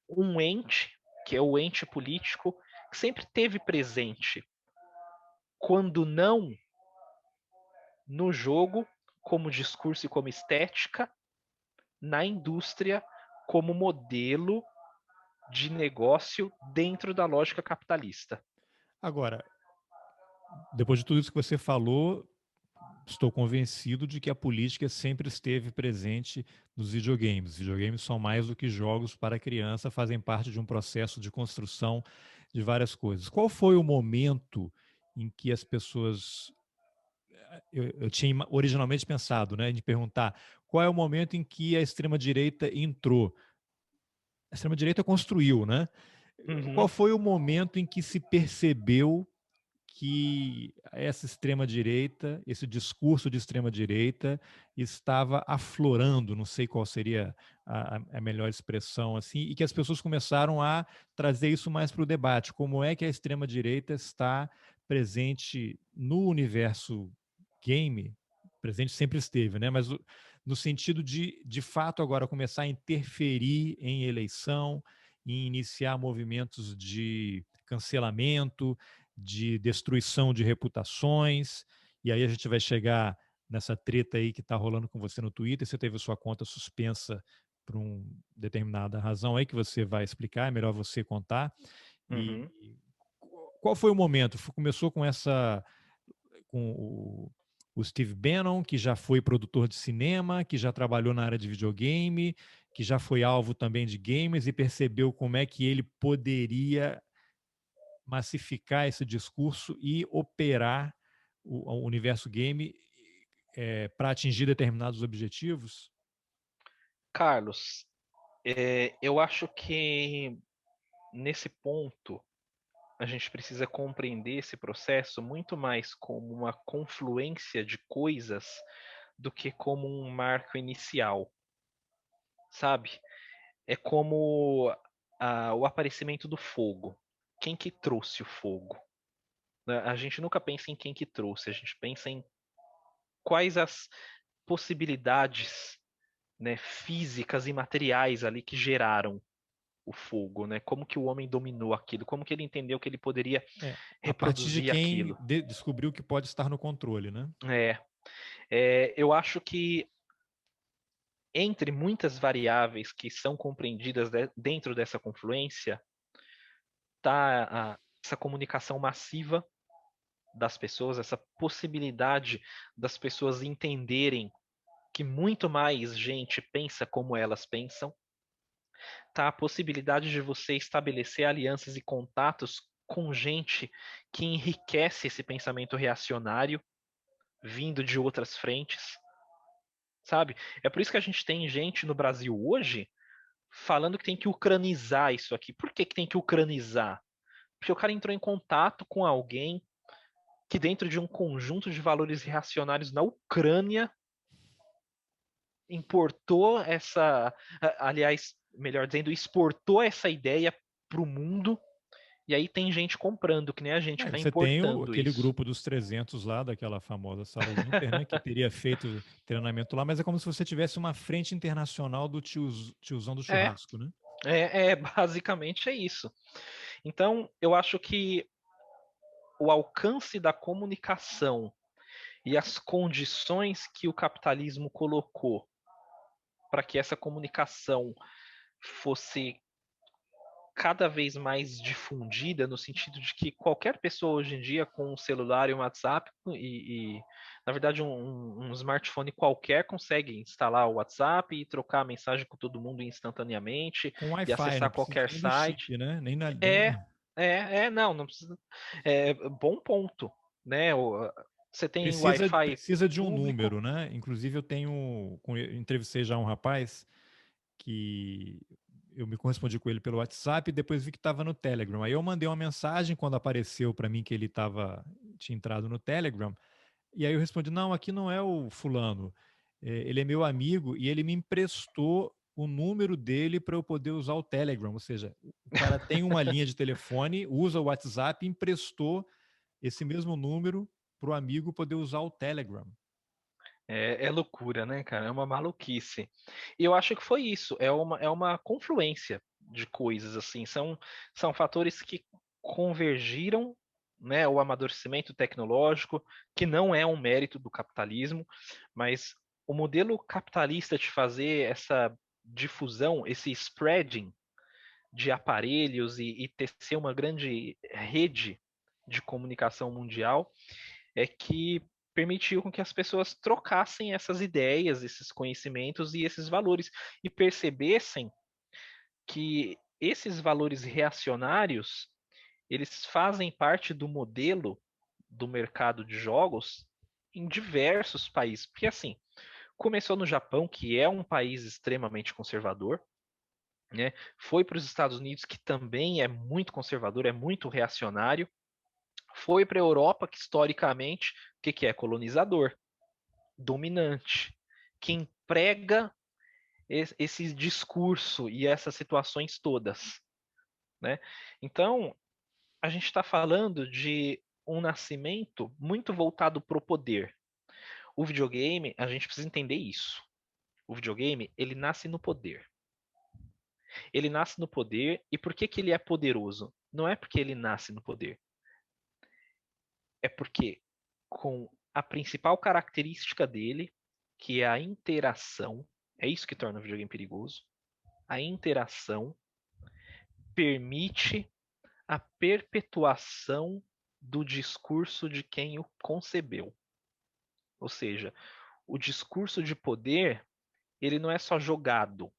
um ente, que é o ente político, que sempre teve presente, quando não no jogo, como discurso e como estética, na indústria, como modelo de negócio dentro da lógica capitalista. Agora, depois de tudo isso que você falou, estou convencido de que a política sempre esteve presente nos videogames. Os videogames são mais do que jogos para criança, fazem parte de um processo de construção de várias coisas. Qual foi o momento em que as pessoas. Eu tinha originalmente pensado, né, de perguntar qual é o momento em que a extrema-direita entrou. A extrema-direita construiu, né? Qual Uhum. foi o momento em que se percebeu que essa extrema-direita, esse discurso de extrema-direita estava aflorando, não sei qual seria a melhor expressão, assim, e que as pessoas começaram a trazer isso mais para o debate. Como é que a extrema-direita está presente no universo game? Presente sempre esteve, né? Mas no sentido de fato, agora começar a interferir em eleição, em iniciar movimentos de cancelamento, de destruição de reputações, e aí a gente vai chegar nessa treta aí que está rolando com você no Twitter, você teve sua conta suspensa por uma determinada razão aí que você vai explicar, é melhor você contar. E Uhum. qual foi o momento? Começou com o Steve Bannon, que já foi produtor de cinema, que já trabalhou na área de videogame, que já foi alvo também de games e percebeu como é que ele poderia massificar esse discurso e operar o universo game para atingir determinados objetivos? Carlos, eu acho que nesse ponto a gente precisa compreender esse processo muito mais como uma confluência de coisas do que como um marco inicial, sabe? É como o aparecimento do fogo, quem que trouxe o fogo, né? A gente nunca pensa em quem que trouxe, a gente pensa em quais as possibilidades, né, físicas e materiais ali que geraram o fogo, né? Como que o homem dominou aquilo, como que ele entendeu que ele poderia É, a partir de reproduzir quem aquilo. descobriu que pode estar no controle, né? É, eu acho que entre muitas variáveis que são compreendidas dentro dessa confluência, está essa comunicação massiva das pessoas, essa possibilidade das pessoas entenderem que muito mais gente pensa como elas pensam, tá? A possibilidade de você estabelecer alianças e contatos com gente que enriquece esse pensamento reacionário vindo de outras frentes, sabe? É por isso que a gente tem gente no Brasil hoje falando que tem que ucranizar isso aqui. Por que que tem que ucranizar? Porque o cara entrou em contato com alguém que dentro de um conjunto de valores reacionários na Ucrânia importou essa, aliás, melhor dizendo, exportou essa ideia para o mundo, e aí tem gente comprando, que nem a gente que está Você tem importando aquele isso. grupo dos 300 lá, daquela famosa sala Winter, né, que teria feito treinamento lá, mas é como se você tivesse uma frente internacional do tiozão do É, churrasco, né? basicamente é isso. Então, eu acho que o alcance da comunicação e as condições que o capitalismo colocou para que essa comunicação fosse cada vez mais difundida, no sentido de que qualquer pessoa hoje em dia com um celular e um WhatsApp na verdade um smartphone qualquer consegue instalar o WhatsApp e trocar mensagem com todo mundo instantaneamente Com e Wi-Fi, acessar não precisa qualquer nem do site. chip, né? Nem na, É, nem... não precisa. Bom ponto, né? Você tem Precisa, Wi-Fi precisa de um público. número, né? Inclusive, eu entrevistei já um rapaz que eu me correspondi com ele pelo WhatsApp e depois vi que estava no Telegram. Aí eu mandei uma mensagem quando apareceu para mim que ele tinha entrado no Telegram. E aí eu respondi: não, aqui não é o fulano. Ele é meu amigo e ele me emprestou o número dele para eu poder usar o Telegram. Ou seja, o cara tem uma linha de telefone, usa o WhatsApp e emprestou esse mesmo número para o amigo poder usar o Telegram. É loucura, né, cara? É uma maluquice. E eu acho que foi isso. É uma confluência de coisas, assim. São fatores que convergiram, né? O amadurecimento tecnológico, que não é um mérito do capitalismo, mas o modelo capitalista de fazer essa difusão, esse spreading de aparelhos e tecer uma grande rede de comunicação mundial é que permitiu com que as pessoas trocassem essas ideias, esses conhecimentos e esses valores e percebessem que esses valores reacionários, eles fazem parte do modelo do mercado de jogos em diversos países. Porque assim, começou no Japão, que é um país extremamente conservador, né? Foi para os Estados Unidos, que também é muito conservador, é muito reacionário. Foi para a Europa, que historicamente, o que é? Colonizador, dominante, que emprega esse discurso e essas situações todas, né? Então, a gente está falando de um nascimento muito voltado para o poder. O videogame, a gente precisa entender isso. O videogame, ele nasce no poder. Ele nasce no poder, e por que que ele é poderoso? Não é porque ele nasce no poder, é porque com a principal característica dele, que é a interação, é isso que torna o videogame perigoso. A interação permite a perpetuação do discurso de quem o concebeu. Ou seja, o discurso de poder, ele não é só jogado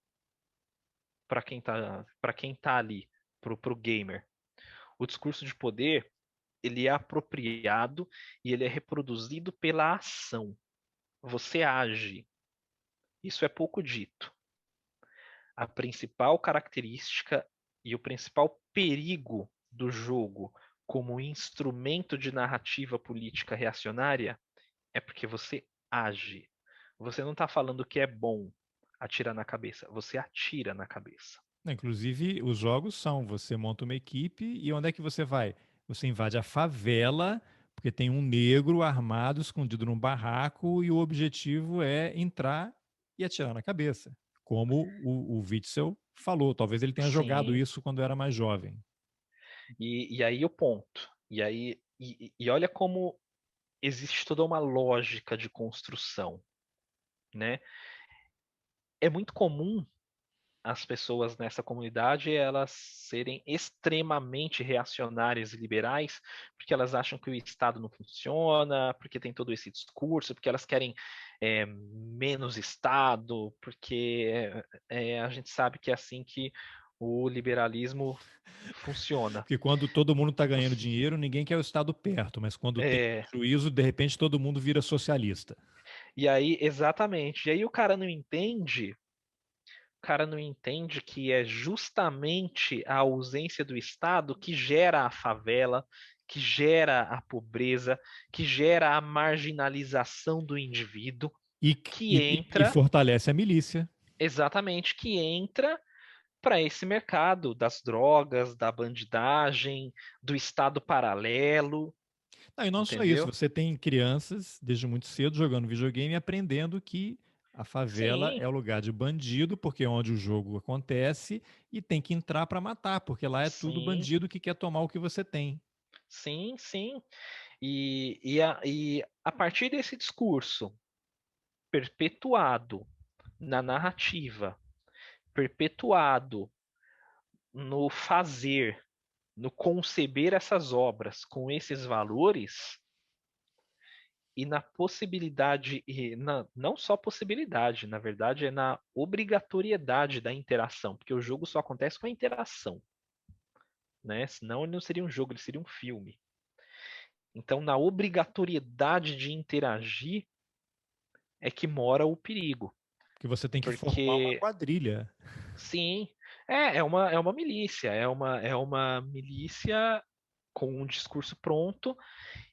para quem tá ali, pro gamer. O discurso de poder, ele é apropriado e ele é reproduzido pela ação. Você age. Isso é pouco dito. A principal característica e o principal perigo do jogo como instrumento de narrativa política reacionária é porque você age. Você não está falando que é bom atirar na cabeça, você atira na cabeça. Inclusive, os jogos são, você monta uma equipe e onde é que você vai? Você invade a favela, porque tem um negro armado, escondido num barraco, e o objetivo é entrar e atirar na cabeça. Como o Witzel falou, talvez ele tenha jogado Sim, isso quando era mais jovem. e aí o ponto. E aí, e olha como existe toda uma lógica de construção, né? É muito comum as pessoas nessa comunidade elas serem extremamente reacionárias e liberais, porque elas acham que o Estado não funciona, porque tem todo esse discurso, porque elas querem menos Estado, porque a gente sabe que é assim que o liberalismo funciona. Porque quando todo mundo está ganhando dinheiro, ninguém quer o Estado perto, mas quando tem É, prejuízo, de repente todo mundo vira socialista. e aí, exatamente, e aí o cara não entende que é justamente a ausência do Estado que gera a favela, que gera a pobreza, que gera a marginalização do indivíduo, E, que e entra, fortalece a milícia. exatamente, que entra para esse mercado das drogas, da bandidagem, do Estado paralelo, Não, e não só isso, entendeu? você tem crianças desde muito cedo jogando videogame e aprendendo que a favela Sim, é o lugar de bandido, porque é onde o jogo acontece, e tem que entrar para matar, porque lá é tudo sim, bandido que quer tomar o que você tem. sim, sim. E a partir desse discurso perpetuado na narrativa, perpetuado no fazer, no conceber essas obras com esses valores e na possibilidade, não só possibilidade, na verdade, é na obrigatoriedade da interação, porque o jogo só acontece com a interação, né? Senão ele não seria um jogo, ele seria um filme. Então, na obrigatoriedade de interagir é que mora o perigo, Porque você tem que formar uma porque quadrilha. sim, é uma milícia, é uma milícia com um discurso pronto,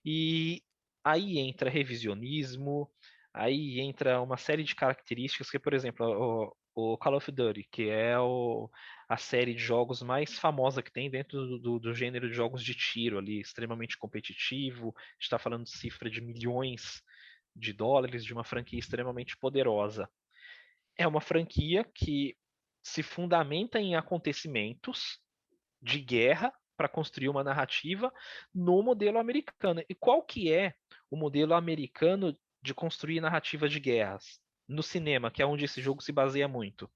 e aí entra revisionismo, aí entra uma série de características que, por exemplo, o Call of Duty, que é a série de jogos mais famosa que tem dentro do gênero de jogos de tiro ali, extremamente competitivo, a gente está falando de cifra de milhões de dólares, de uma franquia extremamente poderosa. É uma franquia que se fundamenta em acontecimentos de guerra para construir uma narrativa no modelo americano. E qual que é o modelo americano de construir narrativa de guerras? No cinema, que é onde esse jogo se baseia muito.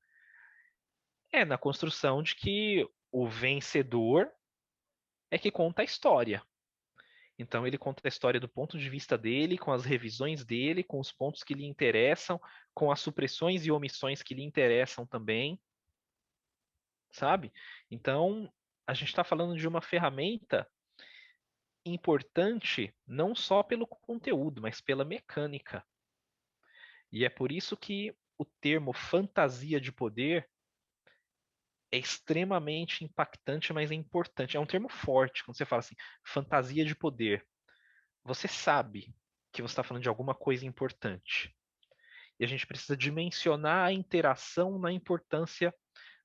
É na construção de que o vencedor é que conta a história. Então ele conta a história do ponto de vista dele, com as revisões dele, com os pontos que lhe interessam, com as supressões e omissões que lhe interessam também, sabe? Então a gente está falando de uma ferramenta importante não só pelo conteúdo, mas pela mecânica. E é por isso que o termo fantasia de poder é extremamente impactante, mas é importante. É um termo forte quando você fala assim, fantasia de poder. Você sabe que você está falando de alguma coisa importante. E a gente precisa dimensionar a interação na importância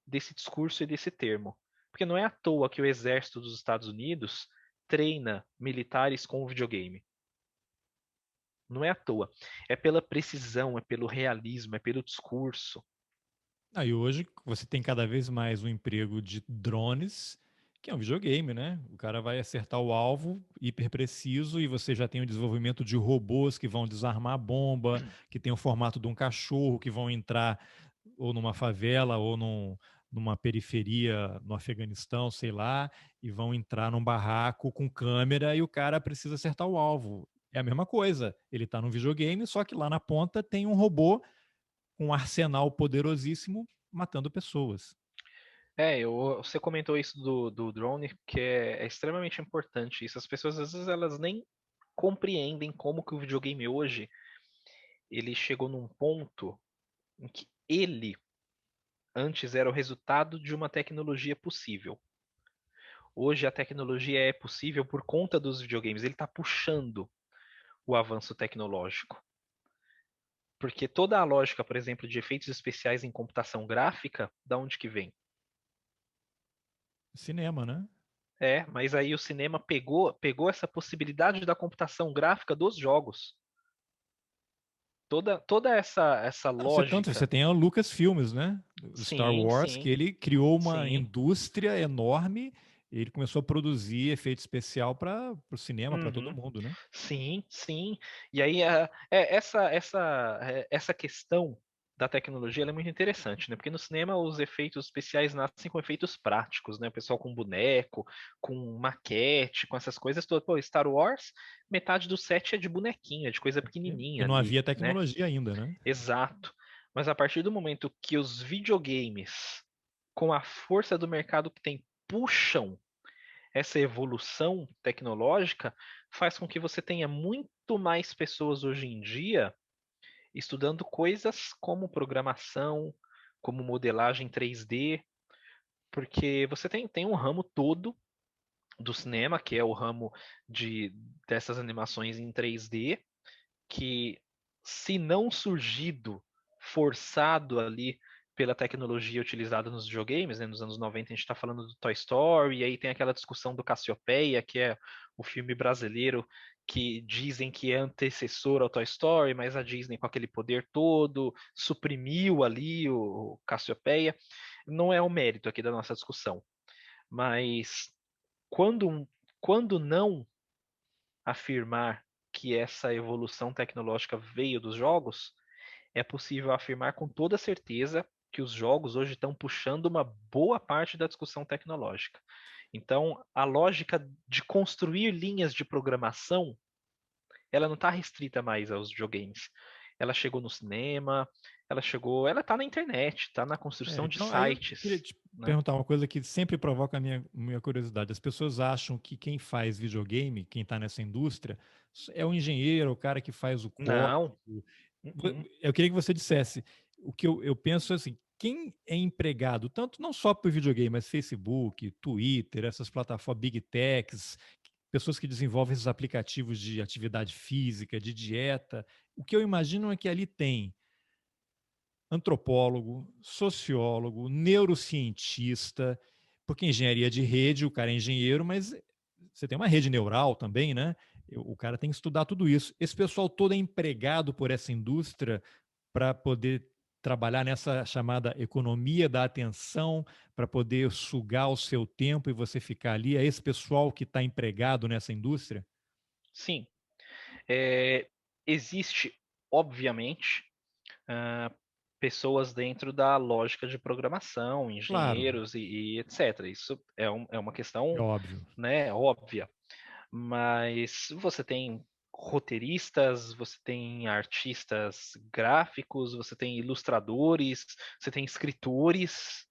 desse discurso e desse termo. Porque não é à toa que o exército dos Estados Unidos treina militares com o videogame. Não é à toa. É pela precisão, é pelo realismo, é pelo discurso. E hoje você tem cada vez mais um emprego de drones, que é um videogame, né? O cara vai acertar o alvo hiper preciso e você já tem o desenvolvimento de robôs que vão desarmar a bomba, que tem o formato de um cachorro, que vão entrar ou numa favela ou numa periferia no Afeganistão, sei lá, e vão entrar num barraco com câmera e o cara precisa acertar o alvo. É a mesma coisa. Ele está num videogame, só que lá na ponta tem um robô com um arsenal poderosíssimo matando pessoas. Você comentou isso do drone, que é extremamente importante. Isso as pessoas às vezes elas nem compreendem como que o videogame hoje ele chegou num ponto em que ele antes era o resultado de uma tecnologia possível. Hoje a tecnologia é possível por conta dos videogames. Ele está puxando o avanço tecnológico. Porque toda a lógica, por exemplo, de efeitos especiais em computação gráfica, da onde que vem? Cinema, né? Mas aí o cinema pegou essa possibilidade da computação gráfica dos jogos. Toda essa Não, você lógica. tem a Lucasfilmes, né? Do Star Sim, Wars, que sim, ele criou uma sim. indústria enorme. Ele começou a produzir efeito especial para o cinema, para todo Uhum. mundo, né? Sim, sim. E aí essa questão da tecnologia ela é muito interessante, né? Porque no cinema os efeitos especiais nascem com efeitos práticos, né? O pessoal com boneco, com maquete, com essas coisas todas. Pô, Star Wars, metade do set é de bonequinho, é de coisa Porque pequenininha não ali, havia né? tecnologia ainda, né? Exato. Mas a partir do momento que os videogames, com a força do mercado que tem, puxam essa evolução tecnológica, faz com que você tenha muito mais pessoas hoje em dia estudando coisas como programação, como modelagem 3D, porque você tem um ramo todo do cinema, que é o ramo dessas animações em 3D, que se não surgido, forçado ali pela tecnologia utilizada nos videogames, né? Nos anos 90 a gente está falando do Toy Story, e aí tem aquela discussão do Cassiopeia, que é o filme brasileiro que dizem que é antecessor ao Toy Story, mas a Disney com aquele poder todo suprimiu ali o Cassiopeia. Não é o mérito aqui da nossa discussão, mas quando, quando não afirmar que essa evolução tecnológica veio dos jogos, é possível afirmar com toda certeza que os jogos hoje estão puxando uma boa parte da discussão tecnológica. Então, a lógica de construir linhas de programação, ela não está restrita mais aos videogames. Ela chegou no cinema, ela está na internet, está na construção de Então, aí eu queria sites, te né? perguntar uma coisa que sempre provoca a minha curiosidade. As pessoas acham que quem faz videogame, quem está nessa indústria, é o engenheiro, o cara que faz o Não. código. Uh-uh. Eu queria que você dissesse, o que eu penso é assim, quem é empregado, tanto não só para o videogame, mas Facebook, Twitter, essas plataformas Big Techs, pessoas que desenvolvem esses aplicativos de atividade física, de dieta, o que eu imagino é que ali tem antropólogo, sociólogo, neurocientista, porque engenharia de rede, o cara é engenheiro, mas você tem uma rede neural também, né? O cara tem que estudar tudo isso. Esse pessoal todo é empregado por essa indústria para poder trabalhar nessa chamada economia da atenção, para poder sugar o seu tempo e você ficar ali. É esse pessoal que está empregado nessa indústria? Sim. É, existe, obviamente, pessoas dentro da lógica de programação, Claro, engenheiros e etc. Isso é uma é questão, óbvio. né, óbvia. Mas você tem roteiristas, você tem artistas gráficos, você tem ilustradores, você tem escritores.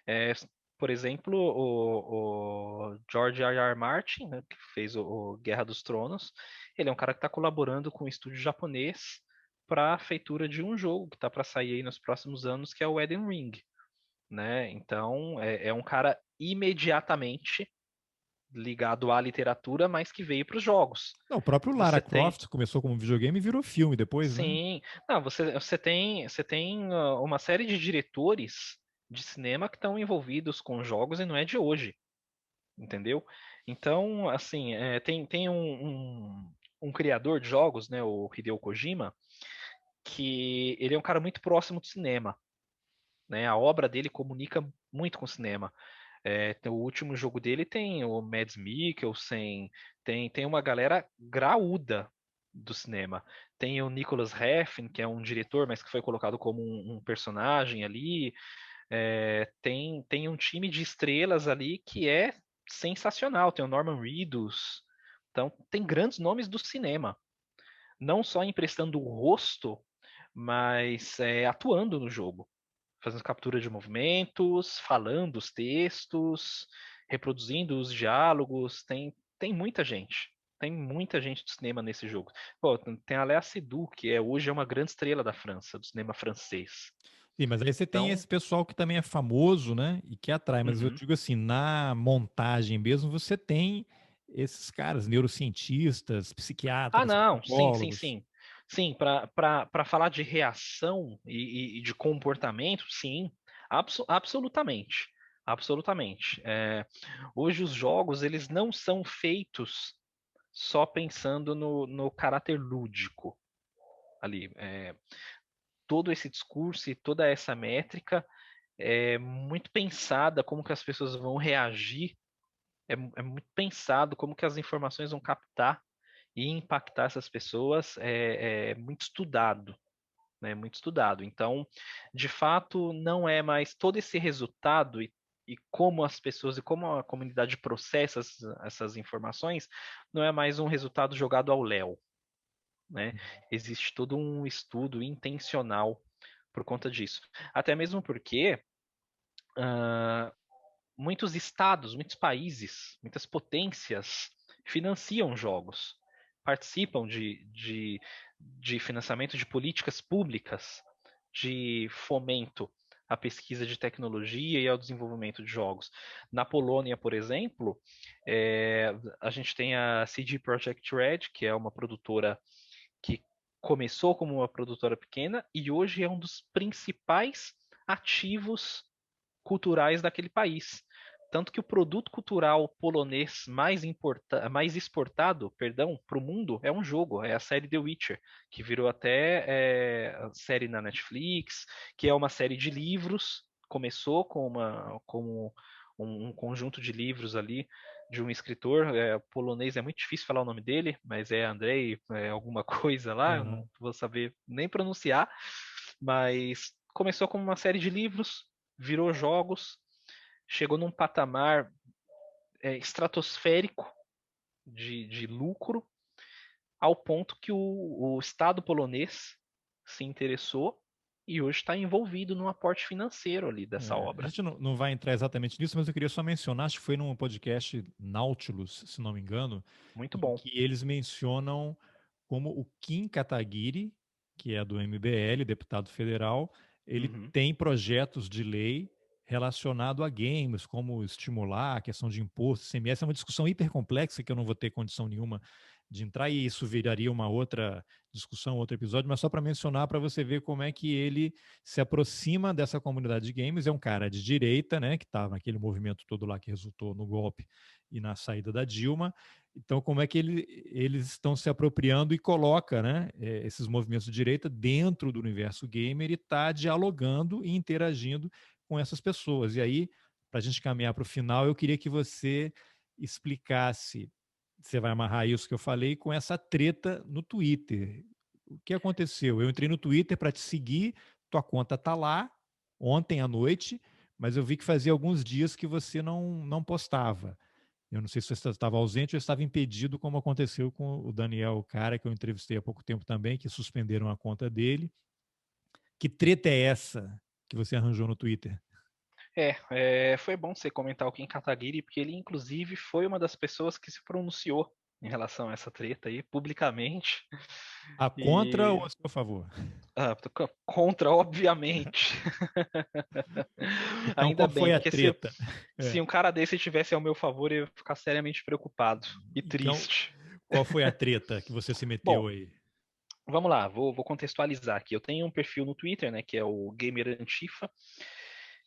É, por exemplo, o George R. R. Martin, né, que fez o Guerra dos Tronos, ele é um cara que está colaborando com um estúdio japonês para a feitura de um jogo que está para sair aí nos próximos anos, que é o Elden Ring, né? Então é um cara imediatamente ligado à literatura, mas que veio para os jogos. Não, o próprio Lara Você tem, Croft começou como videogame e virou filme depois, né? sim, não, você tem uma série de diretores de cinema que estão envolvidos com jogos e não é de hoje, entendeu? Então, assim, tem um criador de jogos, né, o Hideo Kojima, que ele é um cara muito próximo do cinema, né? A obra dele comunica muito com o cinema. O último jogo dele tem o Mads Mikkelsen, tem uma galera graúda do cinema. Tem o Nicholas Refn, que é um diretor, mas que foi colocado como um personagem ali. Tem um time de estrelas ali que é sensacional. Tem o Norman Reedus. Então, tem grandes nomes do cinema. Não só emprestando o rosto, mas atuando no jogo, fazendo captura de movimentos, falando os textos, reproduzindo os diálogos. Tem muita gente. Tem muita gente do cinema nesse jogo. Pô, tem a Léa Seydoux, que hoje é uma grande estrela da França, do cinema francês. Sim, mas aí você tem Então, esse pessoal que também é famoso, né? E que atrai. Mas eu uhum. digo assim, na montagem mesmo, você tem esses caras, neurocientistas, Ah, psiquiatras, não, sim, sim, psicólogos. sim. Sim, para falar de reação e de comportamento, sim, absolutamente. Absolutamente. Hoje os jogos eles não são feitos só pensando no caráter lúdico ali. Todo esse discurso e toda essa métrica é muito pensada como que as pessoas vão reagir, é muito pensado como que as informações vão captar e impactar essas pessoas, é muito estudado, né? Muito estudado. Então, de fato, não é mais todo esse resultado e como as pessoas e como a comunidade processa essas informações, não é mais um resultado jogado ao léu, né? Existe todo um estudo intencional por conta disso. Até mesmo porque uh, muitos estados, muitos países, muitas potências financiam jogos, participam de financiamento de políticas públicas, de fomento à pesquisa de tecnologia e ao desenvolvimento de jogos. Na Polônia, por exemplo, a gente tem a CD Projekt Red, que é uma produtora que começou como uma produtora pequena e hoje é um dos principais ativos culturais daquele país. Tanto que o produto cultural polonês mais exportado, perdão, para o mundo é um jogo, é a série The Witcher, que virou até série na Netflix, que é uma série de livros. Começou como um conjunto de livros ali de um escritor polonês, é muito difícil falar o nome dele, mas é Andrei, alguma coisa lá, eu não Uhum. vou saber nem pronunciar, mas começou como uma série de livros, virou jogos, chegou num patamar estratosférico de lucro, ao ponto que o Estado polonês se interessou e hoje está envolvido no aporte financeiro ali dessa A obra. gente não vai entrar exatamente nisso, mas eu queria só mencionar, acho que foi num podcast Nautilus, se não me engano, Muito em bom. que eles mencionam como o Kim Kataguiri, que é do MBL, deputado federal, ele Uhum. tem projetos de lei relacionado a games, como estimular a questão de imposto, ICMS, é uma discussão hiper complexa que eu não vou ter condição nenhuma de entrar, e isso viraria uma outra discussão, outro episódio, mas só para mencionar, para você ver como é que ele se aproxima dessa comunidade de games. É um cara de direita, né, que estava naquele movimento todo lá que resultou no golpe e na saída da Dilma. Então, como é que eles estão se apropriando e coloca, né, esses movimentos de direita dentro do universo gamer e está dialogando e interagindo com essas pessoas. E aí, para a gente caminhar para o final, eu queria que você explicasse, você vai amarrar isso que eu falei, com essa treta no Twitter. O que aconteceu? Eu entrei no Twitter para te seguir, tua conta tá lá, ontem à noite, mas eu vi que fazia alguns dias que você não postava. Eu não sei se você estava ausente ou estava impedido, como aconteceu com o Daniel, o cara que eu entrevistei há pouco tempo também, que suspenderam a conta dele. Que treta é essa que você arranjou no Twitter? Foi bom você comentar o Kim Kataguiri, porque ele, inclusive, foi uma das pessoas que se pronunciou em relação a essa treta aí, publicamente. A contra E ou a seu favor? tô contra, obviamente. Então, Ainda qual bem, foi a porque se, treta? se É. um cara desse estivesse ao meu favor, eu ia ficar seriamente preocupado e Então, triste. qual foi a treta que você se meteu Bom, aí? vamos lá, vou contextualizar aqui. Eu tenho um perfil no Twitter, né, que é o Gamer Antifa.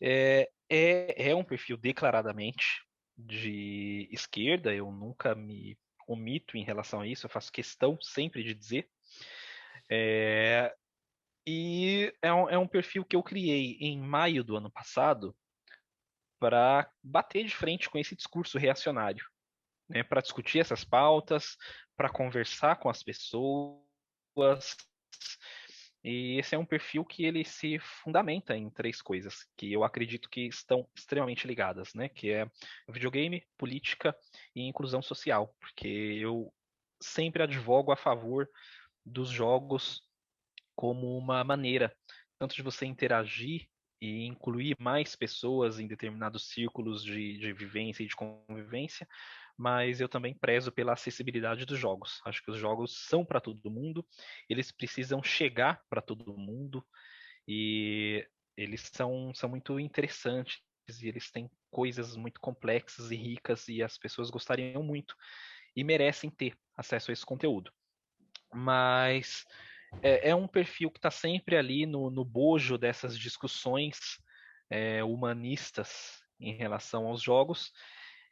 É um perfil declaradamente de esquerda, eu nunca me omito em relação a isso, eu faço questão sempre de dizer. É, é um perfil que eu criei em maio do ano passado para bater de frente com esse discurso reacionário, né, para discutir essas pautas, para conversar com as pessoas. E esse é um perfil que ele se fundamenta em três coisas que eu acredito que estão extremamente ligadas, né? Que é videogame, política e inclusão social, porque eu sempre advogo a favor dos jogos como uma maneira tanto de você interagir e incluir mais pessoas em determinados círculos de vivência e de convivência, mas eu também prezo pela acessibilidade dos jogos. Acho que os jogos são para todo mundo, eles precisam chegar para todo mundo e eles são muito interessantes e eles têm coisas muito complexas e ricas e as pessoas gostariam muito e merecem ter acesso a esse conteúdo. Mas é um perfil que está sempre ali no bojo dessas discussões humanistas em relação aos jogos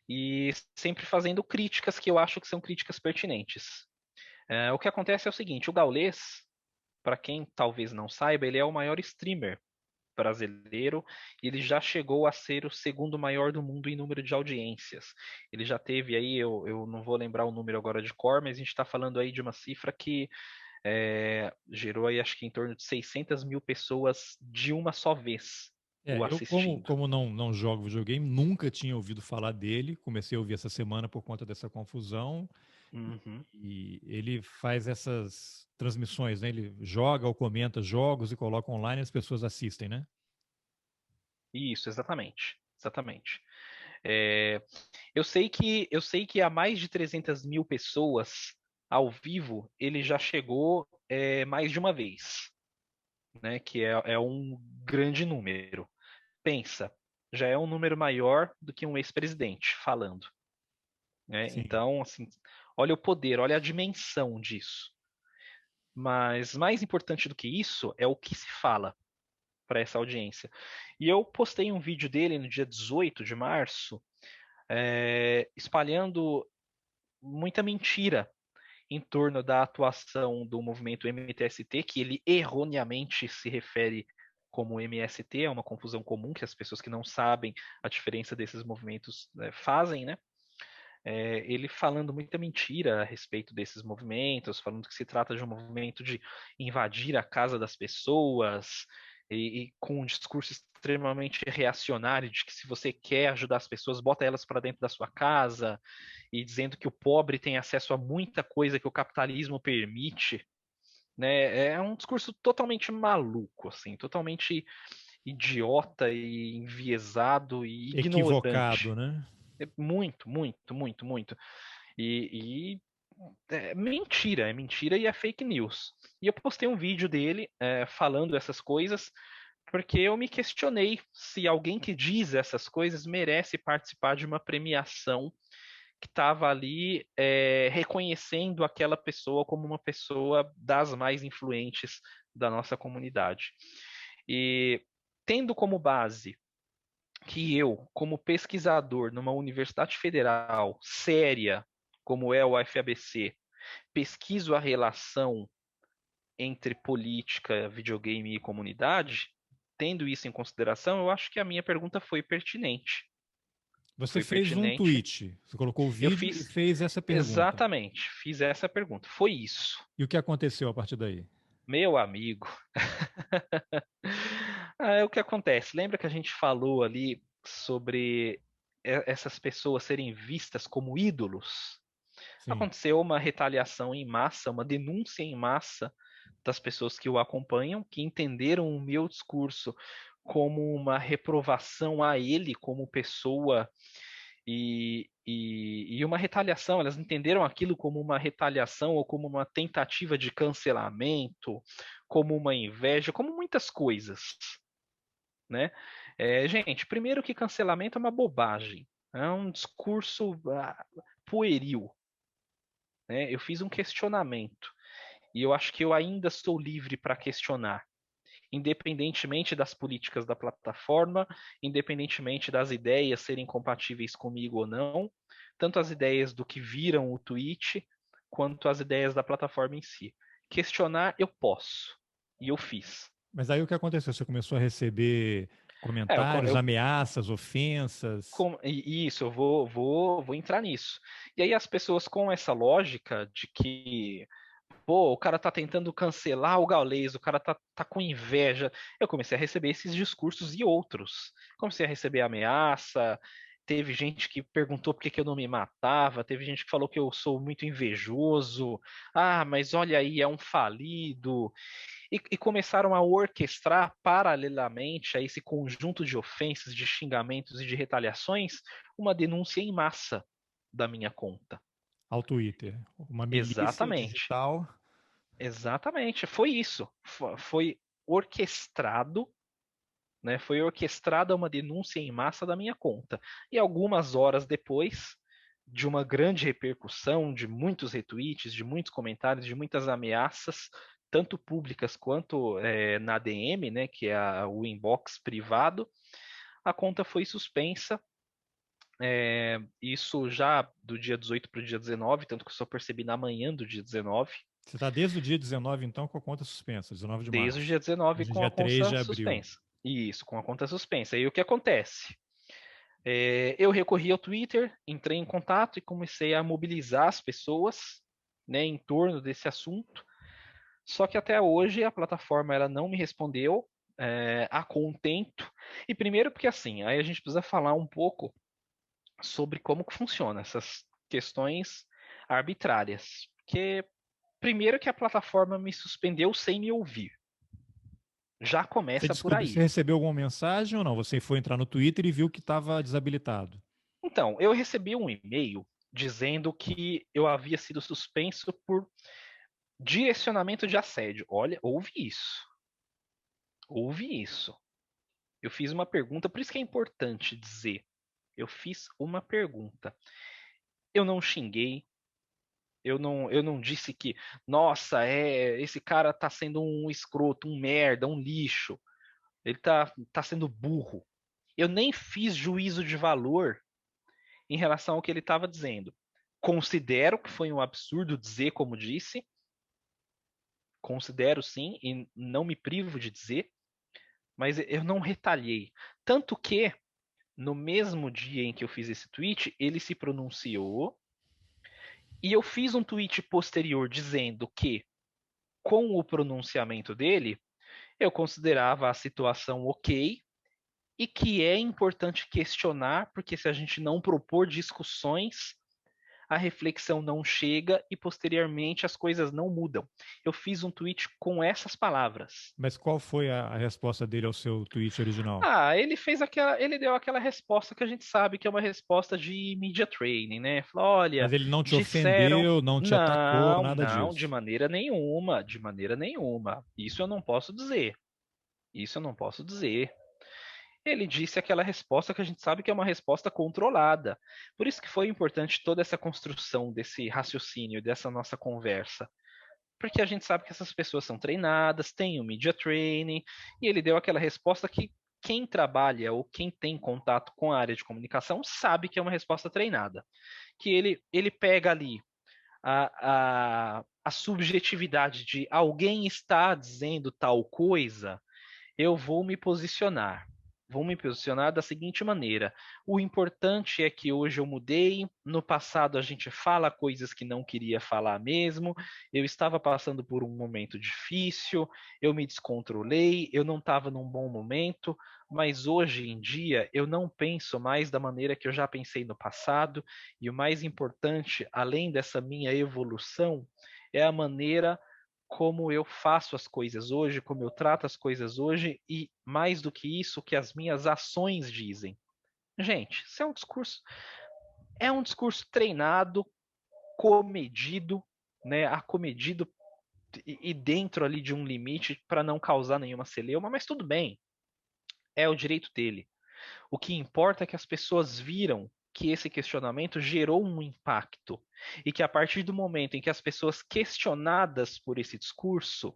e sempre fazendo críticas que eu acho que são críticas pertinentes. O que acontece é o seguinte: o Gaules, para quem talvez não saiba, ele é o maior streamer brasileiro e ele já chegou a ser o segundo maior do mundo em número de audiências. Ele já teve aí, eu não vou lembrar o número agora de cor, mas a gente está falando aí de uma cifra que gerou aí acho que em torno de 600 mil pessoas de uma só vez o Eu como, assistindo. como não jogo videogame, nunca tinha ouvido falar dele. Comecei a ouvir essa semana por conta dessa confusão. Uhum. E ele faz essas transmissões, né? Ele joga ou comenta jogos e coloca online e as pessoas assistem, né? Isso, exatamente. Exatamente. É, eu sei que há mais de 300 mil pessoas ao vivo ele já chegou mais de uma vez, né? Que é um grande número. Pensa, já é um número maior do que um ex-presidente falando, né? Sim. Então, assim, olha o poder, olha a dimensão disso. Mas mais importante do que isso é o que se fala para essa audiência. E eu postei um vídeo dele no dia 18 de março, espalhando muita mentira em torno da atuação do movimento MTST, que ele erroneamente se refere como MST, é uma confusão comum que as pessoas que não sabem a diferença desses movimentos fazem, né? Ele falando muita mentira a respeito desses movimentos, falando que se trata de um movimento de invadir a casa das pessoas, e com um discurso extremamente reacionário de que se você quer ajudar as pessoas, bota elas para dentro da sua casa, e dizendo que o pobre tem acesso a muita coisa que o capitalismo permite, né? É um discurso totalmente maluco, assim, totalmente idiota e enviesado e Equivocado, ignorante. né? Muito, muito, muito, muito. E é mentira e é fake news. E eu postei um vídeo dele falando essas coisas porque eu me questionei se alguém que diz essas coisas merece participar de uma premiação que estava ali reconhecendo aquela pessoa como uma pessoa das mais influentes da nossa comunidade. E tendo como base que eu, como pesquisador numa universidade federal séria, como é o UFABC, pesquiso a relação entre política, videogame e comunidade, tendo isso em consideração, eu acho que a minha pergunta foi pertinente. Você Foi fez um pertinente. tweet, você colocou o Eu vídeo e fiz fez essa pergunta. exatamente, fiz essa pergunta. Foi isso. E o que aconteceu a partir daí? Meu amigo. É o que acontece. Lembra que a gente falou ali sobre essas pessoas serem vistas como ídolos? Sim. Aconteceu uma retaliação em massa, uma denúncia em massa das pessoas que o acompanham, que entenderam o meu discurso como uma reprovação a ele como pessoa e uma retaliação. Elas entenderam aquilo como uma retaliação ou como uma tentativa de cancelamento, como uma inveja, como muitas coisas, né? Gente, primeiro que cancelamento é uma bobagem, é um discurso pueril, né? Eu fiz um questionamento e eu acho que eu ainda sou livre para questionar, independentemente das políticas da plataforma, independentemente das ideias serem compatíveis comigo ou não, tanto as ideias do que viram o tweet, quanto as ideias da plataforma em si. Questionar eu posso, e eu fiz. Mas aí o que aconteceu? Você começou a receber É, eu, comentários, eu ameaças, ofensas? isso, eu vou entrar nisso. E aí as pessoas com essa lógica de que pô, o cara tá tentando cancelar o Gaules, o cara tá com inveja. Eu comecei a receber esses discursos e outros. Comecei a receber ameaça. Teve gente que perguntou por que que eu não me matava. Teve gente que falou que eu sou muito invejoso. Ah, mas olha aí, é um falido. E começaram a orquestrar paralelamente a esse conjunto de ofensas, de xingamentos e de retaliações, uma denúncia em massa da minha conta. Ao Twitter. Uma milícia Exatamente. digital. Exatamente, foi isso. Foi orquestrado, né? Foi orquestrada uma denúncia em massa da minha conta. E algumas horas depois de uma grande repercussão, de muitos retweets, de muitos comentários, de muitas ameaças, tanto públicas quanto na DM, né? Que é o inbox privado. a conta foi suspensa. Isso já do dia 18 para o dia 19, tanto que eu só percebi na manhã do dia 19. Você está desde o dia 19, então, com a conta suspensa, 19 de Desde o março. dia 19 Hoje é com a dia 3 conta de abril. suspensa. Isso, com a conta suspensa. E o que acontece? Eu recorri ao Twitter, entrei em contato e comecei a mobilizar as pessoas, né, em torno desse assunto. Só que até hoje a plataforma ela não me respondeu a contento. E primeiro porque assim, aí a gente precisa falar um pouco sobre como que funciona essas questões arbitrárias. Porque primeiro que a plataforma me suspendeu sem me ouvir. Já começa por Você aí. recebeu alguma mensagem ou não? Você foi entrar no Twitter e viu que estava desabilitado. Então, eu recebi um e-mail dizendo que eu havia sido suspenso por direcionamento de assédio. Olha, houve isso. Houve isso. Eu fiz uma pergunta, por isso que é importante dizer. Eu fiz uma pergunta. Eu não xinguei. Eu não disse que, nossa, esse cara tá sendo um escroto, um merda, um lixo. Ele tá sendo burro. Eu nem fiz juízo de valor em relação ao que ele estava dizendo. Considero que foi um absurdo dizer como disse, considero sim, e não me privo de dizer, mas eu não retalhei. Tanto que, no mesmo dia em que eu fiz esse tweet, ele se pronunciou, e eu fiz um tweet posterior dizendo que, com o pronunciamento dele, eu considerava a situação ok, e que é importante questionar, porque se a gente não propor discussões, a reflexão não chega e posteriormente as coisas não mudam. Eu fiz um tweet com essas palavras. Mas qual foi a resposta dele ao seu tweet original? Ele deu aquela resposta que a gente sabe que é uma resposta de media training, né? Falou, olha, Mas ele não te disseram, ofendeu, não te atacou, não, nada não, de disso. maneira nenhuma, de maneira nenhuma. Isso eu não posso dizer. Isso eu não posso dizer. Ele disse aquela resposta que a gente sabe que é uma resposta controlada. Por isso que foi importante toda essa construção desse raciocínio, dessa nossa conversa. Porque a gente sabe que essas pessoas são treinadas, têm o media training, e ele deu aquela resposta que quem trabalha ou quem tem contato com a área de comunicação sabe que é uma resposta treinada. Que ele pega ali a subjetividade de alguém está dizendo tal coisa, eu vou me posicionar. Vou me posicionar da seguinte maneira: o importante é que hoje eu mudei, no passado a gente fala coisas que não queria falar mesmo, eu estava passando por um momento difícil, eu me descontrolei, eu não estava num bom momento, mas hoje em dia eu não penso mais da maneira que eu já pensei no passado, e o mais importante, além dessa minha evolução, é a maneira como eu faço as coisas hoje, como eu trato as coisas hoje e, mais do que isso, o que as minhas ações dizem. Gente, isso é um discurso treinado, comedido, né, acomedido e dentro ali de um limite para não causar nenhuma celeuma, mas tudo bem, é o direito dele. O que importa é que as pessoas viram que esse questionamento gerou um impacto e que a partir do momento em que as pessoas questionadas por esse discurso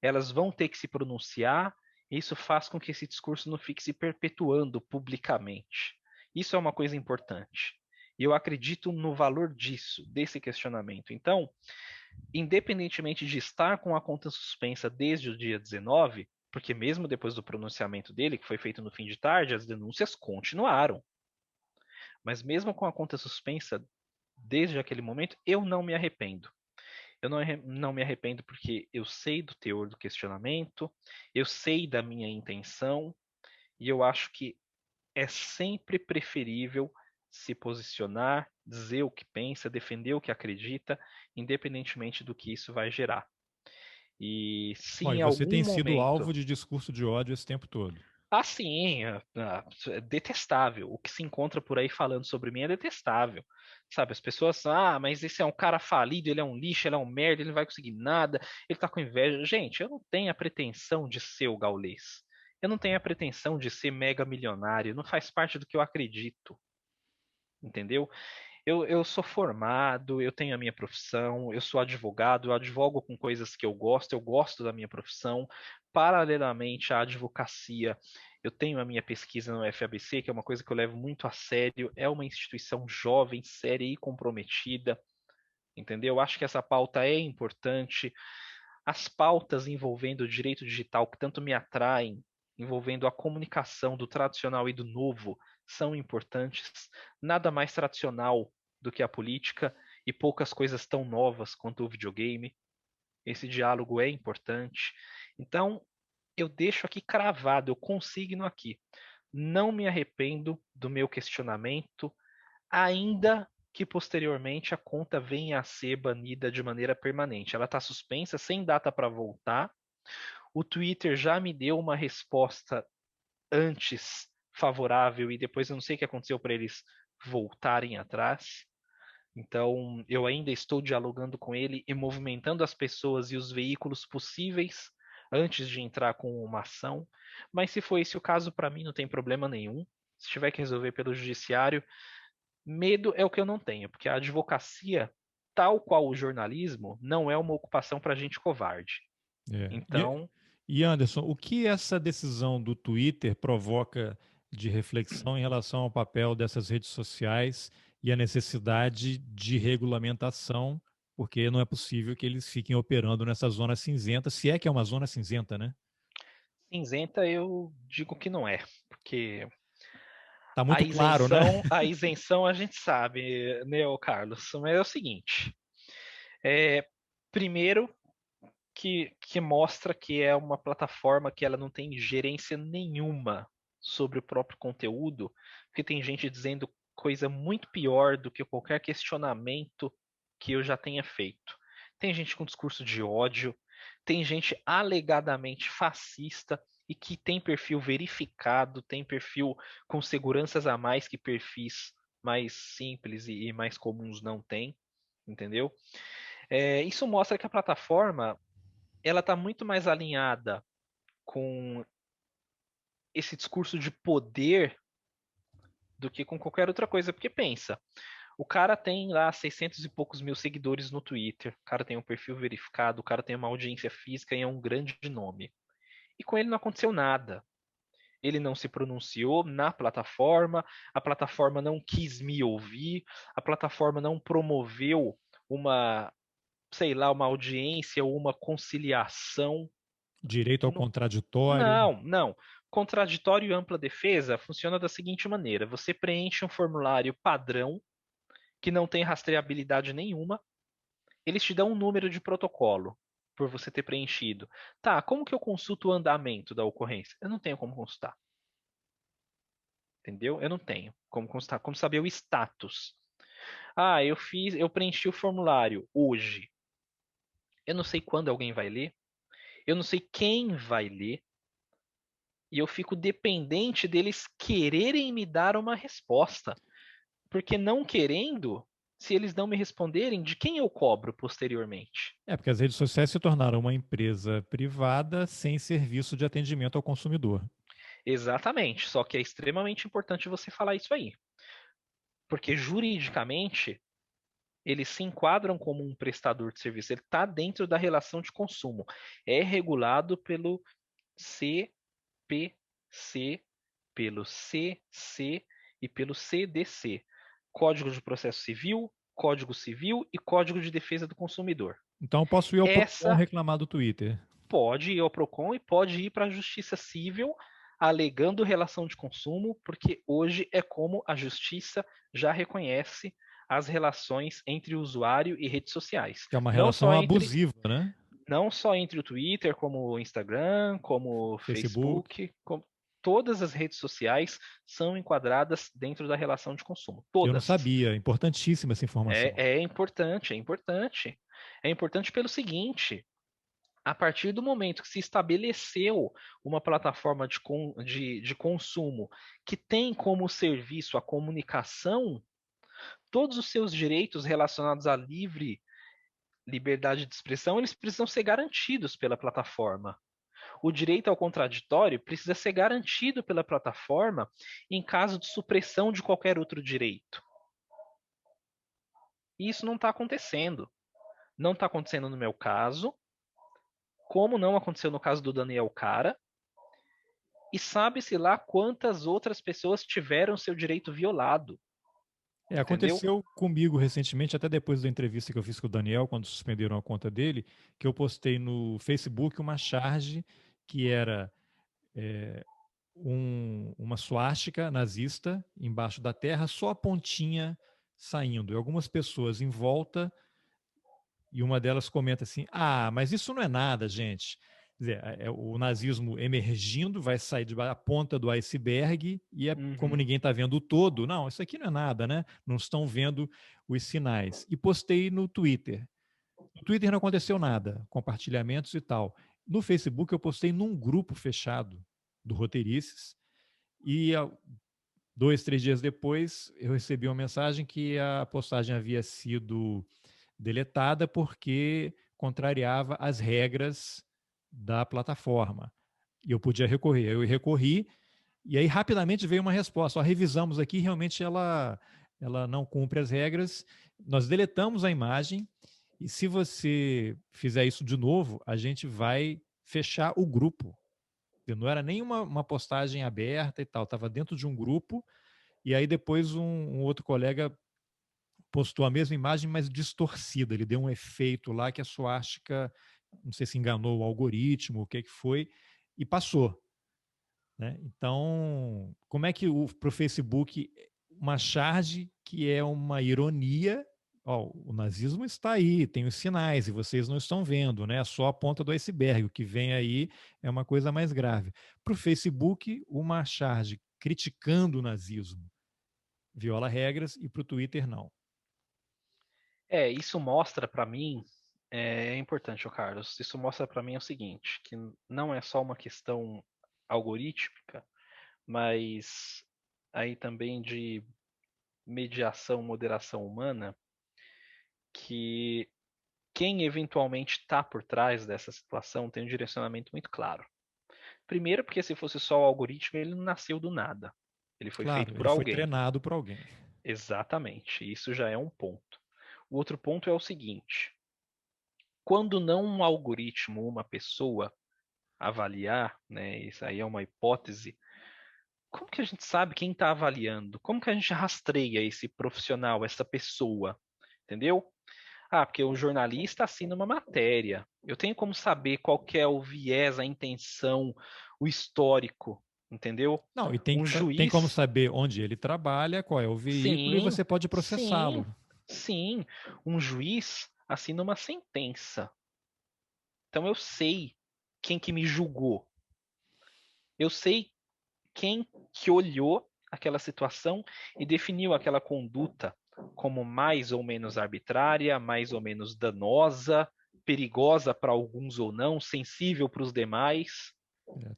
elas vão ter que se pronunciar, e isso faz com que esse discurso não fique se perpetuando publicamente. Isso é uma coisa importante. E eu acredito no valor disso, desse questionamento. Então, independentemente de estar com a conta suspensa desde o dia 19, porque mesmo depois do pronunciamento dele, que foi feito no fim de tarde, as denúncias continuaram. Mas mesmo com a conta suspensa desde aquele momento, eu não me arrependo. Eu não me arrependo porque eu sei do teor do questionamento, eu sei da minha intenção, e eu acho que é sempre preferível se posicionar, dizer o que pensa, defender o que acredita, independentemente do que isso vai gerar. E se Bom, e em você algum tem sido momento. alvo de discurso de ódio esse tempo todo. Sim, é detestável. O que se encontra por aí falando sobre mim é detestável. Sabe, as pessoas, mas esse é um cara falido, ele é um lixo, ele é um merda, ele não vai conseguir nada, ele tá com inveja. Gente, eu não tenho a pretensão de ser o Gaules. Eu não tenho a pretensão de ser mega milionário, não faz parte do que eu acredito. Entendeu? eu sou formado, eu tenho a minha profissão, eu sou advogado, eu advogo com coisas que eu gosto da minha profissão. Paralelamente à advocacia, eu tenho a minha pesquisa no FABC, que é uma coisa que eu levo muito a sério. É uma instituição jovem, séria e comprometida, entendeu? Eu acho que essa pauta é importante. As pautas envolvendo o direito digital que tanto me atraem, envolvendo a comunicação do tradicional e do novo, são importantes. Nada mais tradicional do que a política e poucas coisas tão novas quanto o videogame. Esse diálogo é importante. Então, eu deixo aqui cravado, eu consigno aqui. Não me arrependo do meu questionamento, ainda que posteriormente a conta venha a ser banida de maneira permanente. Ela está suspensa, sem data para voltar. O Twitter já me deu uma resposta antes favorável e depois eu não sei o que aconteceu para eles voltarem atrás. Então, eu ainda estou dialogando com ele e movimentando as pessoas e os veículos possíveis antes de entrar com uma ação. Mas se for esse o caso, para mim não tem problema nenhum. Se tiver que resolver pelo judiciário, medo é o que eu não tenho, porque a advocacia, tal qual o jornalismo, não é uma ocupação para gente covarde. É. Então, E Anderson, o que essa decisão do Twitter provoca de reflexão em relação ao papel dessas redes sociais e a necessidade de regulamentação, porque não é possível que eles fiquem operando nessa zona cinzenta, se é que é uma zona cinzenta, né? cinzenta eu digo que não é, porque Tá muito claro, né? a isenção a gente sabe, né, ô Carlos? Mas é o seguinte, é, primeiro que mostra que é uma plataforma que ela não tem gerência nenhuma sobre o próprio conteúdo, porque tem gente dizendo coisa muito pior do que qualquer questionamento que eu já tenha feito. Tem gente com discurso de ódio, tem gente alegadamente fascista e que tem perfil verificado, tem perfil com seguranças a mais que perfis mais simples e mais comuns não têm, entendeu? Isso mostra que a plataforma ela está muito mais alinhada com esse discurso de poder do que com qualquer outra coisa. Porque pensa, o cara tem lá 600 e poucos mil seguidores no Twitter, o cara tem um perfil verificado, o cara tem uma audiência física e é um grande nome. E com ele não aconteceu nada. Ele não se pronunciou na plataforma, a plataforma não quis me ouvir, a plataforma não promoveu uma, sei lá, uma audiência ou uma conciliação. Direito ao Não, contraditório. não. Contraditório e ampla defesa funciona da seguinte maneira: você preenche um formulário padrão que não tem rastreabilidade nenhuma, eles te dão um número de protocolo por você ter preenchido. Tá, como que eu consulto o andamento da ocorrência? Eu não tenho como consultar, entendeu? Eu não tenho como consultar, como saber o status. Ah, eu preenchi o formulário hoje. Eu não sei quando alguém vai ler, eu não sei quem vai ler. E eu fico dependente deles quererem me dar uma resposta. Porque não querendo, se eles não me responderem, de quem eu cobro posteriormente? É, porque as redes sociais se tornaram uma empresa privada sem serviço de atendimento ao consumidor. Exatamente. Só que é extremamente importante você falar isso aí. Porque juridicamente, eles se enquadram como um prestador de serviço. Ele está dentro da relação de consumo. É regulado pelo CPC, pelo CC e pelo CDC. Código de Processo Civil, Código Civil e Código de Defesa do Consumidor. Então eu posso ir ao Procon Essa reclamar do Twitter. pode ir ao Procon e pode ir para a Justiça Civil alegando relação de consumo, porque hoje é como a Justiça já reconhece as relações entre usuário e redes sociais. Que é uma Não relação só entre, abusiva, né? não só entre o Twitter, como o Instagram, como o Facebook. Facebook, todas as redes sociais são enquadradas dentro da relação de consumo. Eu não Todas. sabia. Importantíssima essa informação. É importante, é importante. É importante pelo seguinte: a partir do momento que se estabeleceu uma plataforma de consumo que tem como serviço a comunicação, todos os seus direitos relacionados à livre liberdade de expressão, eles precisam ser garantidos pela plataforma. O direito ao contraditório precisa ser garantido pela plataforma em caso de supressão de qualquer outro direito. E isso não está acontecendo. Não está acontecendo no meu caso, como não aconteceu no caso do Daniel Cara, e sabe-se lá quantas outras pessoas tiveram seu direito violado, entendeu? Aconteceu comigo recentemente, até depois da entrevista que eu fiz com o Daniel, quando suspenderam a conta dele, que eu postei no Facebook uma charge que era uma suástica nazista embaixo da terra, só a pontinha saindo. E algumas pessoas em volta, e uma delas comenta assim: ah, mas isso não é nada, gente. Quer dizer, o nazismo emergindo, vai sair da ponta do iceberg e como Uhum. ninguém está vendo o todo, não, isso aqui não é nada, né? Não estão vendo os sinais. E postei no Twitter. No Twitter não aconteceu nada, compartilhamentos e tal. No Facebook eu postei num grupo fechado do Roteirices e 2, 3 dias depois eu recebi uma mensagem que a postagem havia sido deletada porque contrariava as regras da plataforma. E eu podia recorrer. Eu recorri e aí rapidamente veio uma resposta. Ó, revisamos aqui, realmente ela não cumpre as regras. Nós deletamos a imagem e se você fizer isso de novo, a gente vai fechar o grupo. Não era nem uma postagem aberta e tal, estava dentro de um grupo. E aí depois um outro colega postou a mesma imagem, mas distorcida. Ele deu um efeito lá que a suástica, não sei se enganou o algoritmo, o que foi, e passou. Né? Então, como é que para o Facebook uma charge que é uma ironia? Ó, o nazismo está aí, tem os sinais e vocês não estão vendo, né? Só a ponta do iceberg. O que vem aí é uma coisa mais grave. Para o Facebook, uma charge criticando o nazismo viola regras e para o Twitter não. Isso mostra para mim, é importante, ô Carlos, isso mostra para mim o seguinte, que não é só uma questão algorítmica, mas aí também de mediação, moderação humana, que quem eventualmente está por trás dessa situação tem um direcionamento muito claro. Primeiro, porque se fosse só o algoritmo, ele não nasceu do nada. Ele foi feito Claro, por ele foi alguém. treinado por alguém. Exatamente. Isso já é um ponto. O outro ponto é o seguinte: quando não um algoritmo, uma pessoa avaliar, né, isso aí é uma hipótese, como que a gente sabe quem está avaliando? Como que a gente rastreia esse profissional, essa pessoa? Entendeu? Ah, porque o jornalista assina uma matéria. Eu tenho como saber qual que é o viés, a intenção, o histórico, entendeu? Não, e Um tem como juiz, saber onde ele trabalha, qual é o veículo, e sim, você pode sim, processá-lo. sim. Um juiz assina uma sentença. Então eu sei quem que me julgou. Eu sei quem que olhou aquela situação e definiu aquela conduta como mais ou menos arbitrária, mais ou menos danosa, perigosa para alguns ou não, sensível para os demais.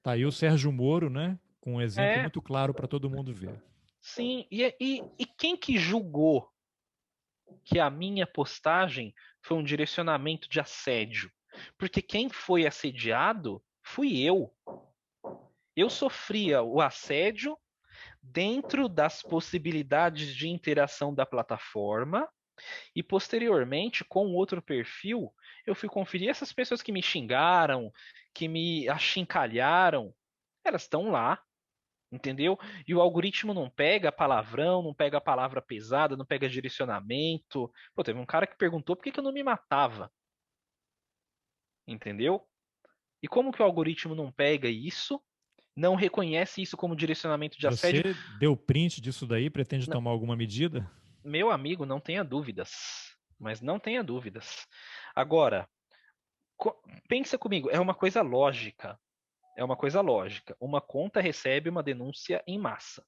Tá aí o Sérgio Moro, né? Com um exemplo É, muito claro para todo mundo ver. sim. E quem que julgou que a minha postagem foi um direcionamento de assédio? Porque quem foi assediado fui eu. Eu sofria o assédio dentro das possibilidades de interação da plataforma e posteriormente com outro perfil eu fui conferir essas pessoas que me xingaram, que me achincalharam, elas estão lá, entendeu? E o algoritmo não pega palavrão, não pega palavra pesada, não pega direcionamento. Pô, teve um cara que perguntou por que que eu não me matava, entendeu? E como que o algoritmo não pega isso, não reconhece isso como direcionamento de assédio? Você deu print disso daí, pretende N- tomar alguma medida? Meu amigo, não tenha dúvidas. Mas não tenha dúvidas. Agora, pensa comigo, é uma coisa lógica. É uma coisa lógica. Uma conta recebe uma denúncia em massa.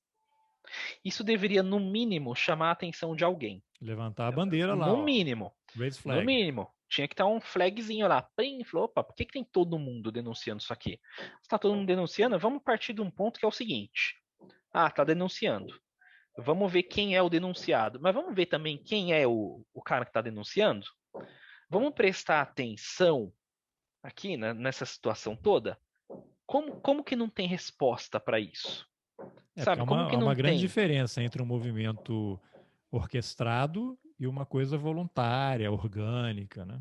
Isso deveria, no mínimo, chamar a atenção de alguém. Levantar a bandeira lá, No ó. mínimo. Raise No flag. mínimo. Tinha que estar um flagzinho lá. Plim, falou, opa, por que, que tem todo mundo denunciando isso aqui? Se está todo mundo denunciando, vamos partir de um ponto que é o seguinte. Ah, está denunciando. Vamos ver quem é o denunciado. Mas vamos ver também quem é o cara que está denunciando? Vamos prestar atenção aqui, né, nessa situação toda? Como que não tem resposta para isso? Porque Sabe, como há que não uma grande tem? diferença entre um movimento orquestrado E uma coisa voluntária, orgânica, né?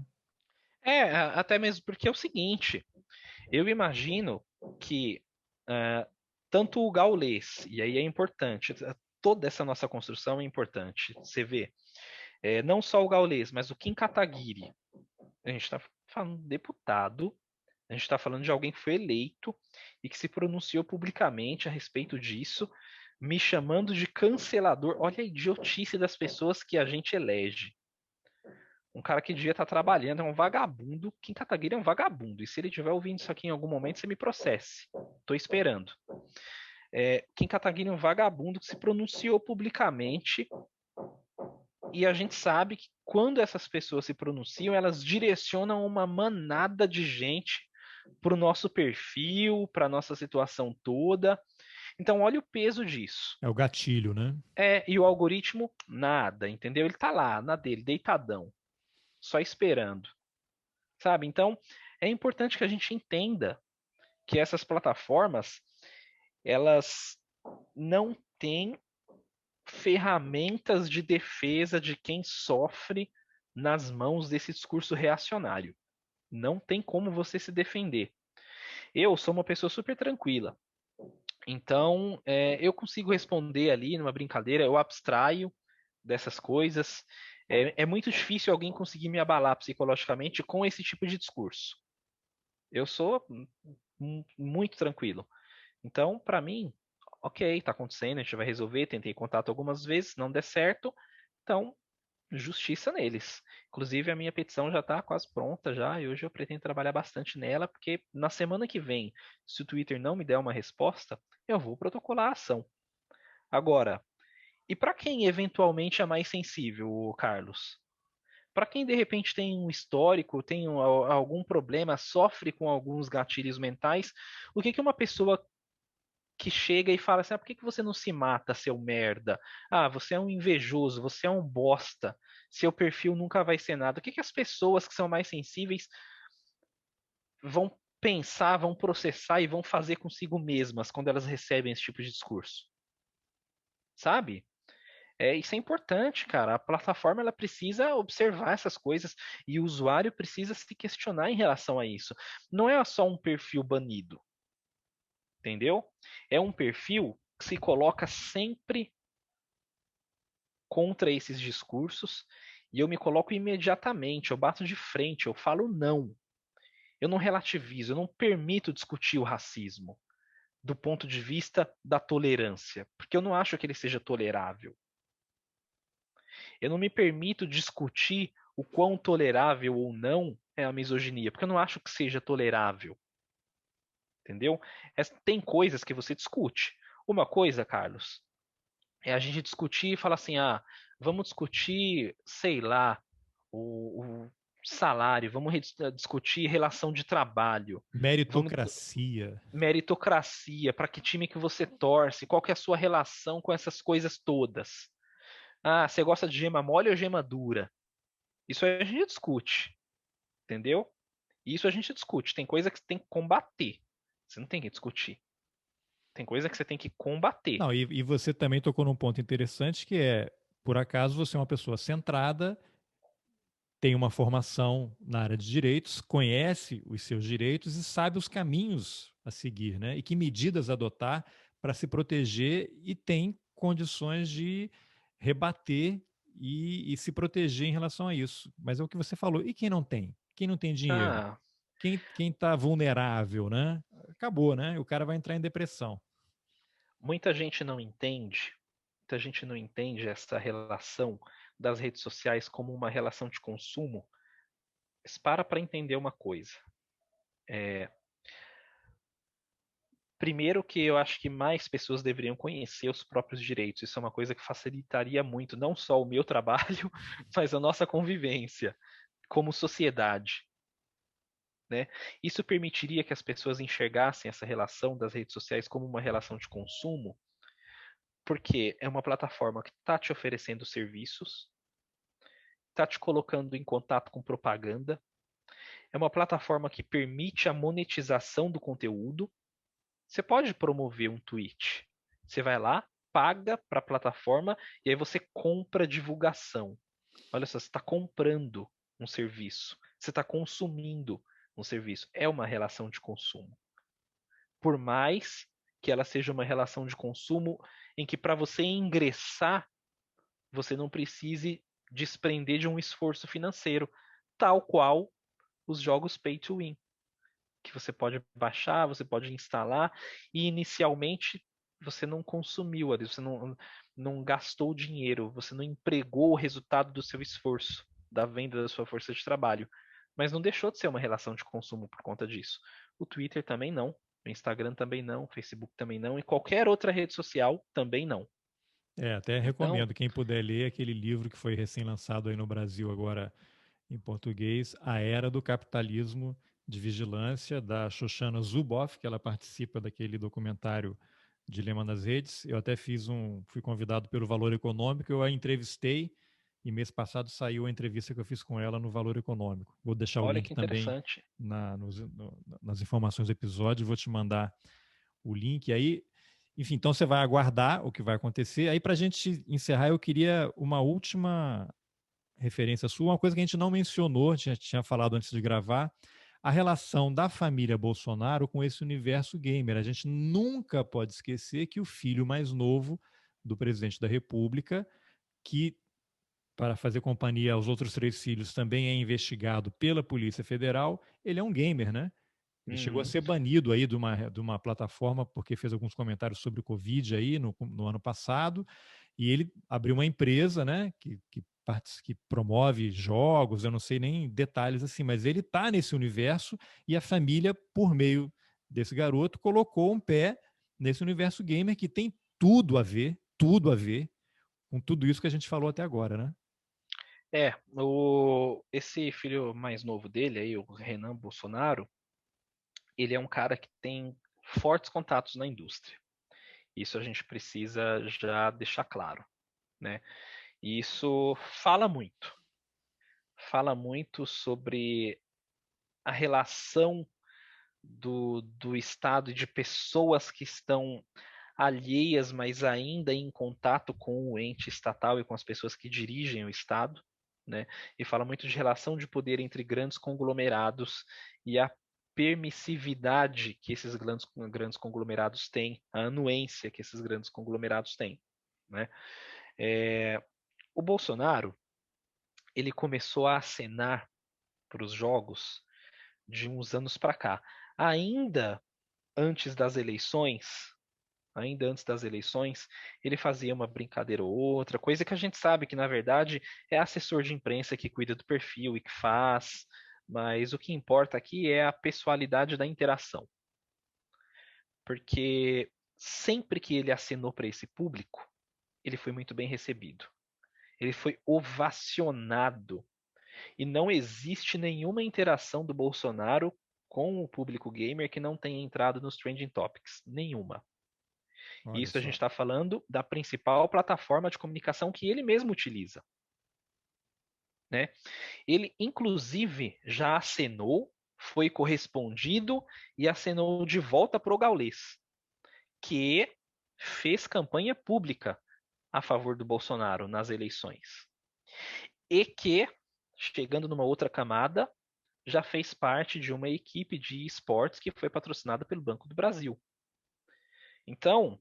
Até mesmo porque é o seguinte, eu imagino que ah, tanto o gaulês, e aí é importante, toda essa nossa construção é importante. Você vê, não só o gaulês, mas o Kim Kataguiri. A gente está falando de deputado, a gente está falando de alguém que foi eleito e que se pronunciou publicamente a respeito disso, me chamando de cancelador. Olha a idiotice das pessoas que a gente elege. Um cara que devia estar trabalhando, é um vagabundo. Kim Kataguiri é um vagabundo. E se ele estiver ouvindo isso aqui em algum momento, você me processe. Tô esperando. Kim Kataguiri é um vagabundo que se pronunciou publicamente. E a gente sabe que quando essas pessoas se pronunciam, elas direcionam uma manada de gente para o nosso perfil, para a nossa situação toda. Então, olha o peso disso. É o gatilho, né? E o algoritmo, nada, entendeu? Ele tá lá, na dele, deitadão, só esperando, sabe? Então, é importante que a gente entenda que essas plataformas, elas não têm ferramentas de defesa de quem sofre nas mãos desse discurso reacionário. Não tem como você se defender. Eu sou uma pessoa super tranquila. Então, eu consigo responder ali numa brincadeira, eu abstraio dessas coisas. É muito difícil alguém conseguir me abalar psicologicamente com esse tipo de discurso. Eu sou muito tranquilo. Então, para mim, ok, tá acontecendo, a gente vai resolver. Tentei contato algumas vezes, não der certo. Então, justiça neles. Inclusive, a minha petição já está quase pronta já, e hoje eu pretendo trabalhar bastante nela, porque na semana que vem, se o Twitter não me der uma resposta, eu vou protocolar a ação. Agora, e para quem eventualmente é mais sensível, Carlos? Para quem de repente tem um histórico, tem algum problema, sofre com alguns gatilhos mentais, o que que uma pessoa que chega e fala assim: por que que você não se mata, seu merda? Ah, você é um invejoso, você é um bosta, seu perfil nunca vai ser nada. O que que as pessoas que são mais sensíveis vão pensar, vão processar e vão fazer consigo mesmas quando elas recebem esse tipo de discurso? Sabe? Isso é importante, cara. A plataforma ela precisa observar essas coisas e o usuário precisa se questionar em relação a isso. Não é só um perfil banido, entendeu? É um perfil que se coloca sempre contra esses discursos e eu me coloco imediatamente, eu bato de frente, eu falo não. Eu não relativizo, eu não permito discutir o racismo do ponto de vista da tolerância, porque eu não acho que ele seja tolerável. Eu não me permito discutir o quão tolerável ou não é a misoginia, porque eu não acho que seja tolerável. Entendeu? Tem coisas que você discute. Uma coisa, Carlos, é a gente discutir e falar assim: vamos discutir, sei lá, o salário, vamos discutir relação de trabalho, vamos Meritocracia. meritocracia, para que time que você torce, qual que é a sua relação com essas coisas todas. Ah, você gosta de gema mole ou gema dura? Isso a gente discute, entendeu? Isso a gente discute. Tem coisa que você tem que combater. Você não tem que discutir. Tem coisa que você tem que combater. Não, e você também tocou num ponto interessante que é, por acaso, você é uma pessoa centrada, tem uma formação na área de direitos, conhece os seus direitos e sabe os caminhos a seguir, né? E que medidas adotar para se proteger e tem condições de rebater e se proteger em relação a isso. Mas é o que você falou. E quem não tem? Quem não tem dinheiro? Ah, Quem está vulnerável, né? Acabou, né? O cara vai entrar em depressão. muita gente não entende. Muita gente não entende essa relação das redes sociais como uma relação de consumo. Mas para entender uma coisa. Primeiro que eu acho que mais pessoas deveriam conhecer os próprios direitos. Isso é uma coisa que facilitaria muito, não só o meu trabalho, mas a nossa convivência como sociedade. Né? Isso permitiria que as pessoas enxergassem essa relação das redes sociais como uma relação de consumo, porque é uma plataforma que está te oferecendo serviços, está te colocando em contato com propaganda, é uma plataforma que permite a monetização do conteúdo. Você pode promover um tweet, você vai lá, paga para a plataforma e aí você compra divulgação. Olha só, você está comprando um serviço, você está consumindo um serviço. É uma relação de consumo. Por mais que ela seja uma relação de consumo em que para você ingressar, você não precise desprender de um esforço financeiro, tal qual os jogos pay to win, que você pode baixar, você pode instalar e inicialmente você não consumiu ali, você não gastou dinheiro, você não empregou o resultado do seu esforço, da venda da sua força de trabalho. Mas não deixou de ser uma relação de consumo por conta disso. O Twitter também não, o Instagram também não, o Facebook também não, e qualquer outra rede social também não. Até Então, recomendo, quem puder ler aquele livro que foi recém-lançado aí no Brasil agora em português, A Era do Capitalismo de Vigilância, da Shoshana Zuboff, que ela participa daquele documentário Dilema nas Redes. Eu até fui convidado pelo Valor Econômico, eu a entrevistei e mês passado saiu a entrevista que eu fiz com ela no Valor Econômico. Vou deixar o olha link que também interessante. nas informações do episódio, vou te mandar o link aí. Enfim, então você vai aguardar o que vai acontecer. Aí, para a gente encerrar, eu queria uma última referência sua, uma coisa que a gente não mencionou, tinha falado antes de gravar, a relação da família Bolsonaro com esse universo gamer. A gente nunca pode esquecer que o filho mais novo do presidente da República, que para fazer companhia aos outros três filhos também é investigado pela Polícia Federal, ele é um gamer, né? Ele chegou a Uhum. ser banido aí de uma plataforma porque fez alguns comentários sobre o Covid aí no ano passado, e ele abriu uma empresa, né, que promove jogos, eu não sei nem detalhes assim, mas ele está nesse universo e a família, por meio desse garoto, colocou um pé nesse universo gamer que tem tudo a ver com tudo isso que a gente falou até agora, né? Esse filho mais novo dele, aí, o Renan Bolsonaro, ele é um cara que tem fortes contatos na indústria. Isso a gente precisa já deixar claro, né? E isso fala muito sobre a relação do Estado e de pessoas que estão alheias, mas ainda em contato com o ente estatal e com as pessoas que dirigem o Estado, né? E fala muito de relação de poder entre grandes conglomerados e a permissividade que esses grandes conglomerados têm, a anuência que esses grandes conglomerados têm, né? O Bolsonaro, ele começou a acenar para os jogos de uns anos para cá, ainda antes das eleições, ainda antes das eleições, ele fazia uma brincadeira ou outra, coisa que a gente sabe que, na verdade, é assessor de imprensa que cuida do perfil e que faz, mas o que importa aqui é a pessoalidade da interação. Porque sempre que ele acenou para esse público, ele foi muito bem recebido. Ele foi ovacionado. E não existe nenhuma interação do Bolsonaro com o público gamer que não tenha entrado nos trending topics. Nenhuma. Olha Isso a gente só. está falando da principal plataforma de comunicação que ele mesmo utiliza, né? Ele, inclusive, já acenou, foi correspondido e acenou de volta para o Gaulês, que fez campanha pública a favor do Bolsonaro nas eleições. E que, chegando numa outra camada, já fez parte de uma equipe de esportes que foi patrocinada pelo Banco do Brasil. Então,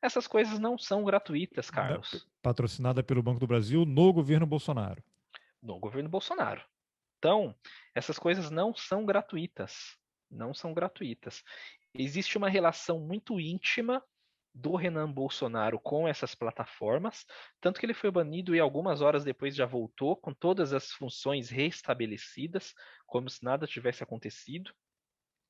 essas coisas não são gratuitas, Carlos, Patrocinada pelo Banco do Brasil no governo Bolsonaro. no governo Bolsonaro. Então, essas coisas não são gratuitas. Não são gratuitas. Existe uma relação muito íntima do Renan Bolsonaro com essas plataformas, tanto que ele foi banido e algumas horas depois já voltou com todas as funções restabelecidas, como se nada tivesse acontecido,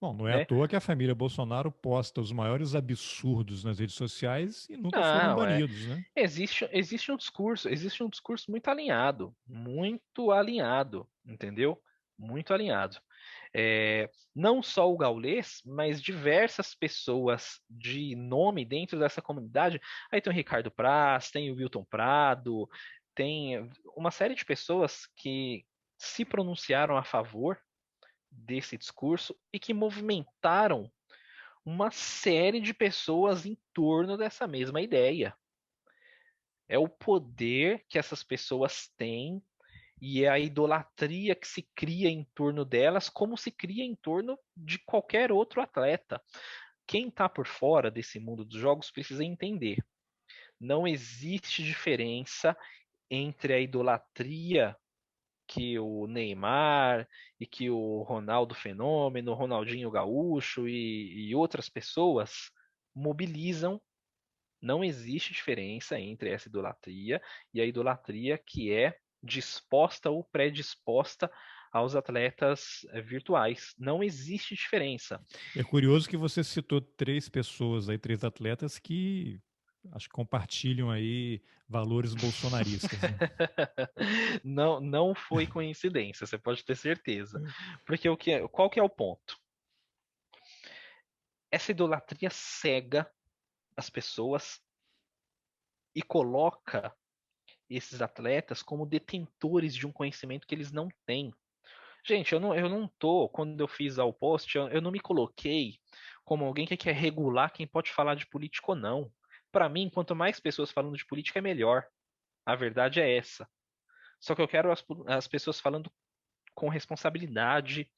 Bom, não é à né? toa que a família Bolsonaro posta os maiores absurdos nas redes sociais e nunca foram Não, banidos, né? existe um discurso muito alinhado, entendeu? Muito alinhado. Não só o Gaulês, mas diversas pessoas de nome dentro dessa comunidade. Aí tem o Ricardo Praz, tem o Wilton Prado, tem uma série de pessoas que se pronunciaram a favor desse discurso e que movimentaram uma série de pessoas em torno dessa mesma ideia. É o poder que essas pessoas têm E é a idolatria que se cria em torno delas, como se cria em torno de qualquer outro atleta. Quem está por fora desse mundo dos jogos precisa entender. Não existe diferença entre a idolatria que o Neymar e que o Ronaldo Fenômeno, o Ronaldinho Gaúcho e outras pessoas mobilizam. Não existe diferença entre essa idolatria e a idolatria que é disposta ou predisposta aos atletas virtuais. Não existe diferença. É curioso que você citou 3 pessoas aí, 3 atletas que acho que compartilham aí valores bolsonaristas, né? Não foi coincidência, você pode ter certeza. Porque qual que é o ponto? Essa idolatria cega as pessoas e coloca esses atletas como detentores de um conhecimento que eles não têm. Gente, eu não tô, quando eu fiz o post, eu não me coloquei como alguém que quer regular quem pode falar de política ou não. Para mim, quanto mais pessoas falando de política, é melhor. A verdade é essa. Só que eu quero as pessoas falando com responsabilidade,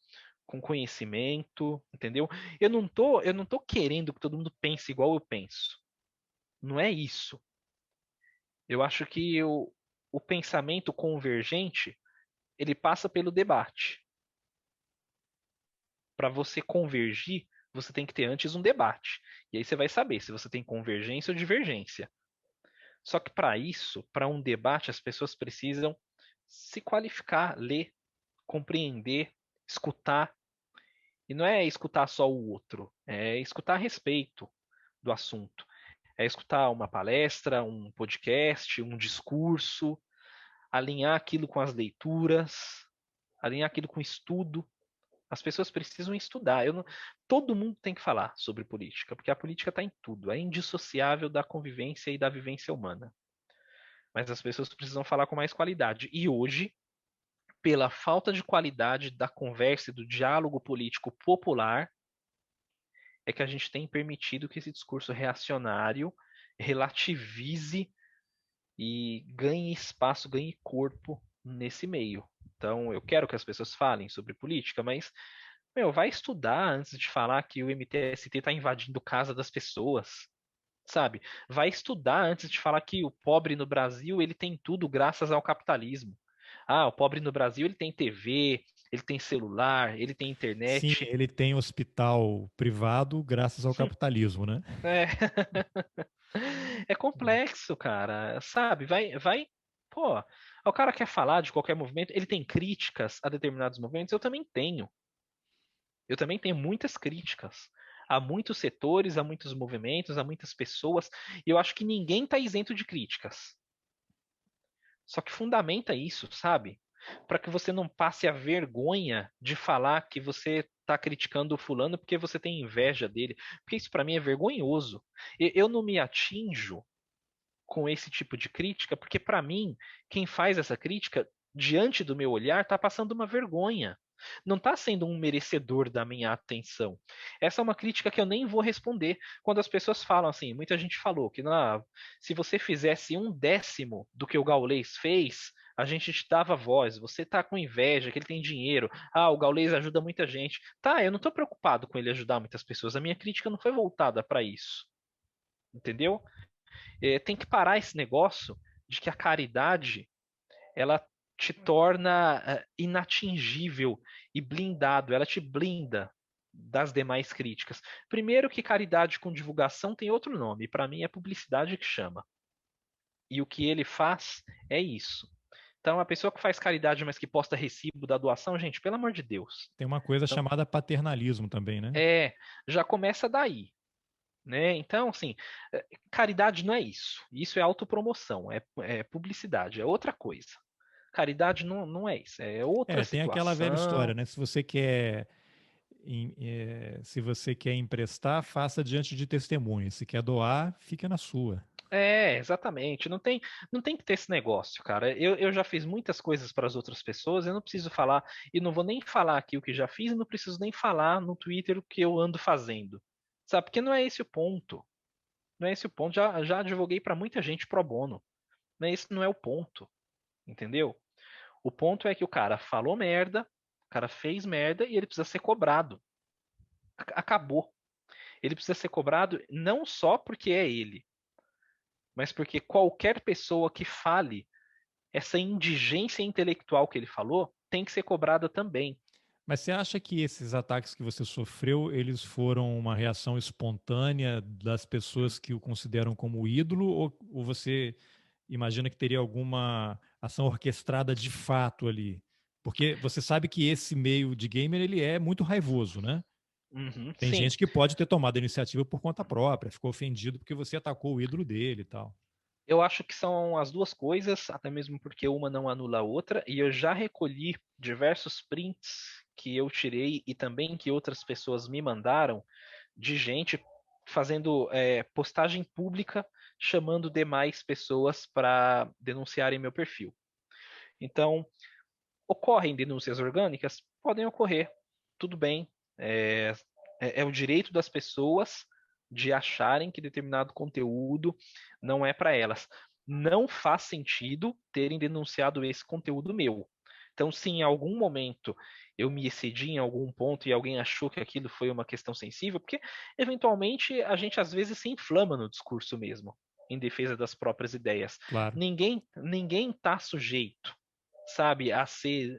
com conhecimento, entendeu? Eu não tô querendo que todo mundo pense igual eu penso. Não é isso. Eu acho que o pensamento convergente, ele passa pelo debate. Para você convergir, você tem que ter antes um debate. E aí você vai saber se você tem convergência ou divergência. Só que para isso, para um debate, as pessoas precisam se qualificar, ler, compreender, escutar. E não é escutar só o outro, é escutar a respeito do assunto. É escutar uma palestra, um podcast, um discurso, alinhar aquilo com as leituras, alinhar aquilo com o estudo. As pessoas precisam estudar. Todo mundo tem que falar sobre política, porque a política está em tudo, é indissociável da convivência e da vivência humana. Mas as pessoas precisam falar com mais qualidade. E hoje, pela falta de qualidade da conversa e do diálogo político popular, é que a gente tem permitido que esse discurso reacionário relativize e ganhe espaço, ganhe corpo nesse meio. Então, eu quero que as pessoas falem sobre política, mas, meu, vai estudar antes de falar que o MTST está invadindo casa das pessoas, sabe? Vai estudar antes de falar que o pobre no Brasil ele tem tudo graças ao capitalismo. Ah, o pobre no Brasil ele tem TV, ele tem celular, ele tem Sim, internet. ele tem hospital privado graças ao capitalismo, né? É, é complexo, cara, sabe? Pô, o cara quer falar de qualquer movimento, ele tem críticas a determinados movimentos, eu também tenho. Eu também tenho muitas críticas a muitos setores, a muitos movimentos, a muitas pessoas, e eu acho que ninguém está isento de críticas. Só que fundamenta isso, sabe? Para que você não passe a vergonha de falar que você está criticando o fulano porque você tem inveja dele, porque isso para mim é vergonhoso. Eu não me atinjo com esse tipo de crítica, porque para mim, quem faz essa crítica, diante do meu olhar, está passando uma vergonha. Não está sendo um merecedor da minha atenção. Essa é uma crítica que eu nem vou responder. Quando as pessoas falam assim, muita gente falou que se você fizesse 1/10 do que o Gaules fez, a gente te dava voz. Você está com inveja, que ele tem dinheiro. Ah, o Gaules ajuda muita gente. Tá, eu não estou preocupado com ele ajudar muitas pessoas. A minha crítica não foi voltada para isso. Entendeu? Tem que parar esse negócio de que a caridade ela te torna inatingível e blindado, ela te blinda das demais críticas. Primeiro que caridade com divulgação tem outro nome, para mim é publicidade que chama. E o que ele faz é isso. Então, a pessoa que faz caridade, mas que posta recibo da doação, gente, pelo amor de Deus. Tem uma coisa Então, chamada paternalismo também, né? já começa daí. Né? Então, assim, caridade não é isso. Isso é autopromoção, é publicidade, é outra coisa. Caridade não é isso, é outra Tem aquela velha história, situação. né? Se você quer emprestar, faça diante de testemunhas. Se quer doar, fica na sua. Exatamente. Não tem que ter esse negócio, cara. Eu já fiz muitas coisas para as outras pessoas, eu não preciso falar, e não vou nem falar aqui o que já fiz, e não preciso nem falar no Twitter o que eu ando fazendo. Sabe? Porque não é esse o ponto. Não é esse o ponto. Já advoguei para muita gente pro bono. Mas esse não é o ponto. Entendeu? O ponto é que o cara falou merda, o cara fez merda e ele precisa ser cobrado. Acabou. Ele precisa ser cobrado não só porque é ele, mas porque qualquer pessoa que fale essa indigência intelectual que ele falou tem que ser cobrada também. Mas você acha que esses ataques que você sofreu, eles foram uma reação espontânea das pessoas que o consideram como ídolo, ou você imagina que teria alguma ação orquestrada de fato ali? Porque você sabe que esse meio de gamer, ele é muito raivoso, né? Uhum, Tem sim, gente que pode ter tomado a iniciativa por conta própria, ficou ofendido porque você atacou o ídolo dele e tal. eu acho que são as duas coisas, até mesmo porque uma não anula a outra, e eu já recolhi diversos prints que eu tirei e também que outras pessoas me mandaram de gente fazendo postagem pública chamando demais pessoas para denunciarem meu perfil. Então, ocorrem denúncias orgânicas? Podem ocorrer, tudo bem. É, é o direito das pessoas de acharem que determinado conteúdo não é para elas. Não faz sentido terem denunciado esse conteúdo meu. Então, se em algum momento eu me excedi em algum ponto e alguém achou que aquilo foi uma questão sensível, porque eventualmente a gente às vezes se inflama no discurso mesmo, em defesa das próprias ideias. Claro. Ninguém está sujeito, sabe, a ser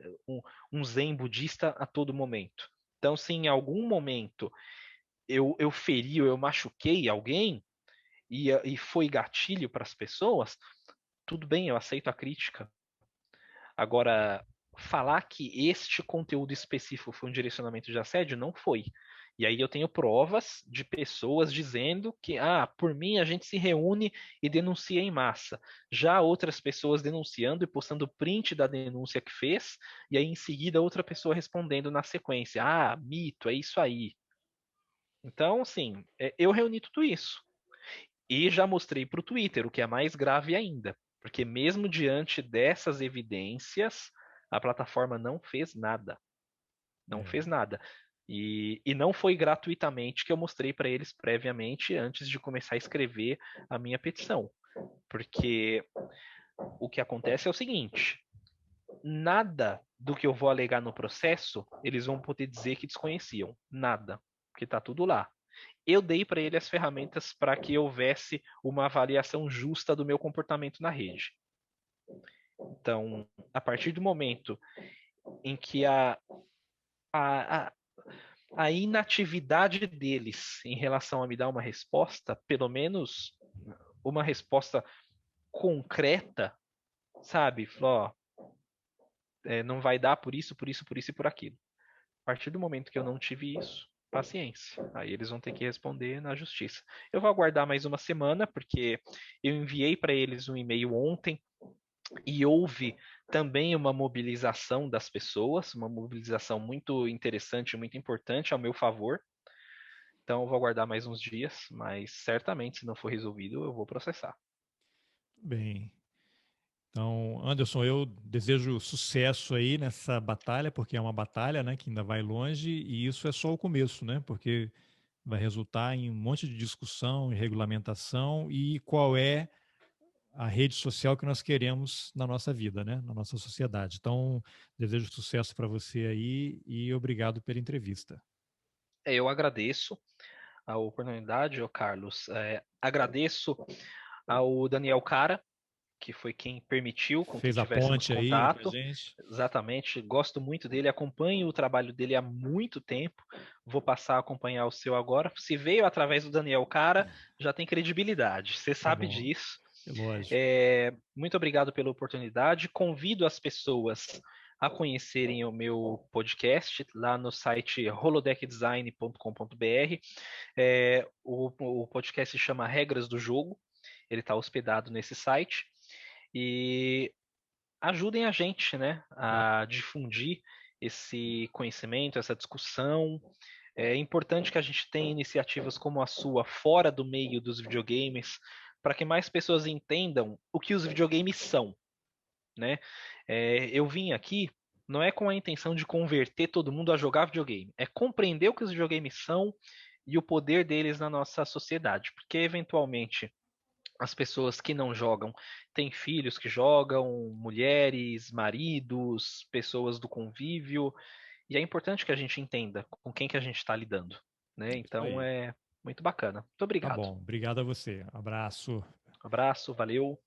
um zen budista a todo momento. Então, se em algum momento eu feri ou eu machuquei alguém e foi gatilho para as pessoas, tudo bem, eu aceito a crítica. Agora, falar que este conteúdo específico foi um direcionamento de assédio, não foi. E aí eu tenho provas de pessoas dizendo que, por mim a gente se reúne e denuncia em massa. Já outras pessoas denunciando e postando print da denúncia que fez, e aí em seguida outra pessoa respondendo na sequência: mito, é isso aí. Então, assim, eu reuni tudo isso. E já mostrei para o Twitter, o que é mais grave ainda. Porque mesmo diante dessas evidências, a plataforma não fez nada. Não É. fez nada. E não foi gratuitamente que eu mostrei para eles previamente, antes de começar a escrever a minha petição. Porque o que acontece é o seguinte: nada do que eu vou alegar no processo, eles vão poder dizer que desconheciam. Nada. Porque está tudo lá. Eu dei para ele as ferramentas para que houvesse uma avaliação justa do meu comportamento na rede. Então, a partir do momento em que a, a inatividade deles em relação a me dar uma resposta, pelo menos uma resposta concreta, sabe? Falou, não vai dar por isso, por isso, por isso e por aquilo. A partir do momento que eu não tive isso, paciência. Aí eles vão ter que responder na justiça. Eu vou aguardar mais uma semana, porque eu enviei para eles um e-mail ontem e houve também uma mobilização das pessoas, uma mobilização muito interessante, muito importante ao meu favor. Então eu vou aguardar mais uns dias, mas certamente, se não for resolvido, eu vou processar. Bem, então, Anderson, eu desejo sucesso aí nessa batalha, porque é uma batalha, né, que ainda vai longe, e isso é só o começo, né, porque vai resultar em um monte de discussão e regulamentação e qual é a rede social que nós queremos na nossa vida, né, na nossa sociedade. Então, desejo sucesso para você aí e obrigado pela entrevista. Eu agradeço a oportunidade, ô Carlos. Agradeço ao Daniel Cara, que foi quem permitiu com que Fez a tivéssemos ponte aí com a contato. gente. Exatamente, gosto muito dele, acompanho o trabalho dele há muito tempo. Vou passar a acompanhar o seu agora. Se veio através do Daniel Cara, já tem credibilidade, você Tá sabe bom, disso. é lógico. Muito obrigado pela oportunidade. Convido as pessoas a conhecerem o meu podcast lá no site holodeckdesign.com.br. O podcast se chama Regras do Jogo. Ele está hospedado nesse site. E ajudem a gente, né, Claro. a difundir esse conhecimento, essa discussão. É importante que a gente tenha iniciativas como a sua fora do meio dos videogames, para que mais pessoas entendam o que os videogames são, né? Eu vim aqui não é com a intenção de converter todo mundo a jogar videogame, é compreender o que os videogames são e o poder deles na nossa sociedade, porque eventualmente as pessoas que não jogam têm filhos que jogam, mulheres, maridos, pessoas do convívio, e é importante que a gente entenda com quem que a gente está lidando, né? Isso Então aí. é muito bacana. Muito Tá obrigado. bom. Obrigado a você. Abraço. Abraço, valeu.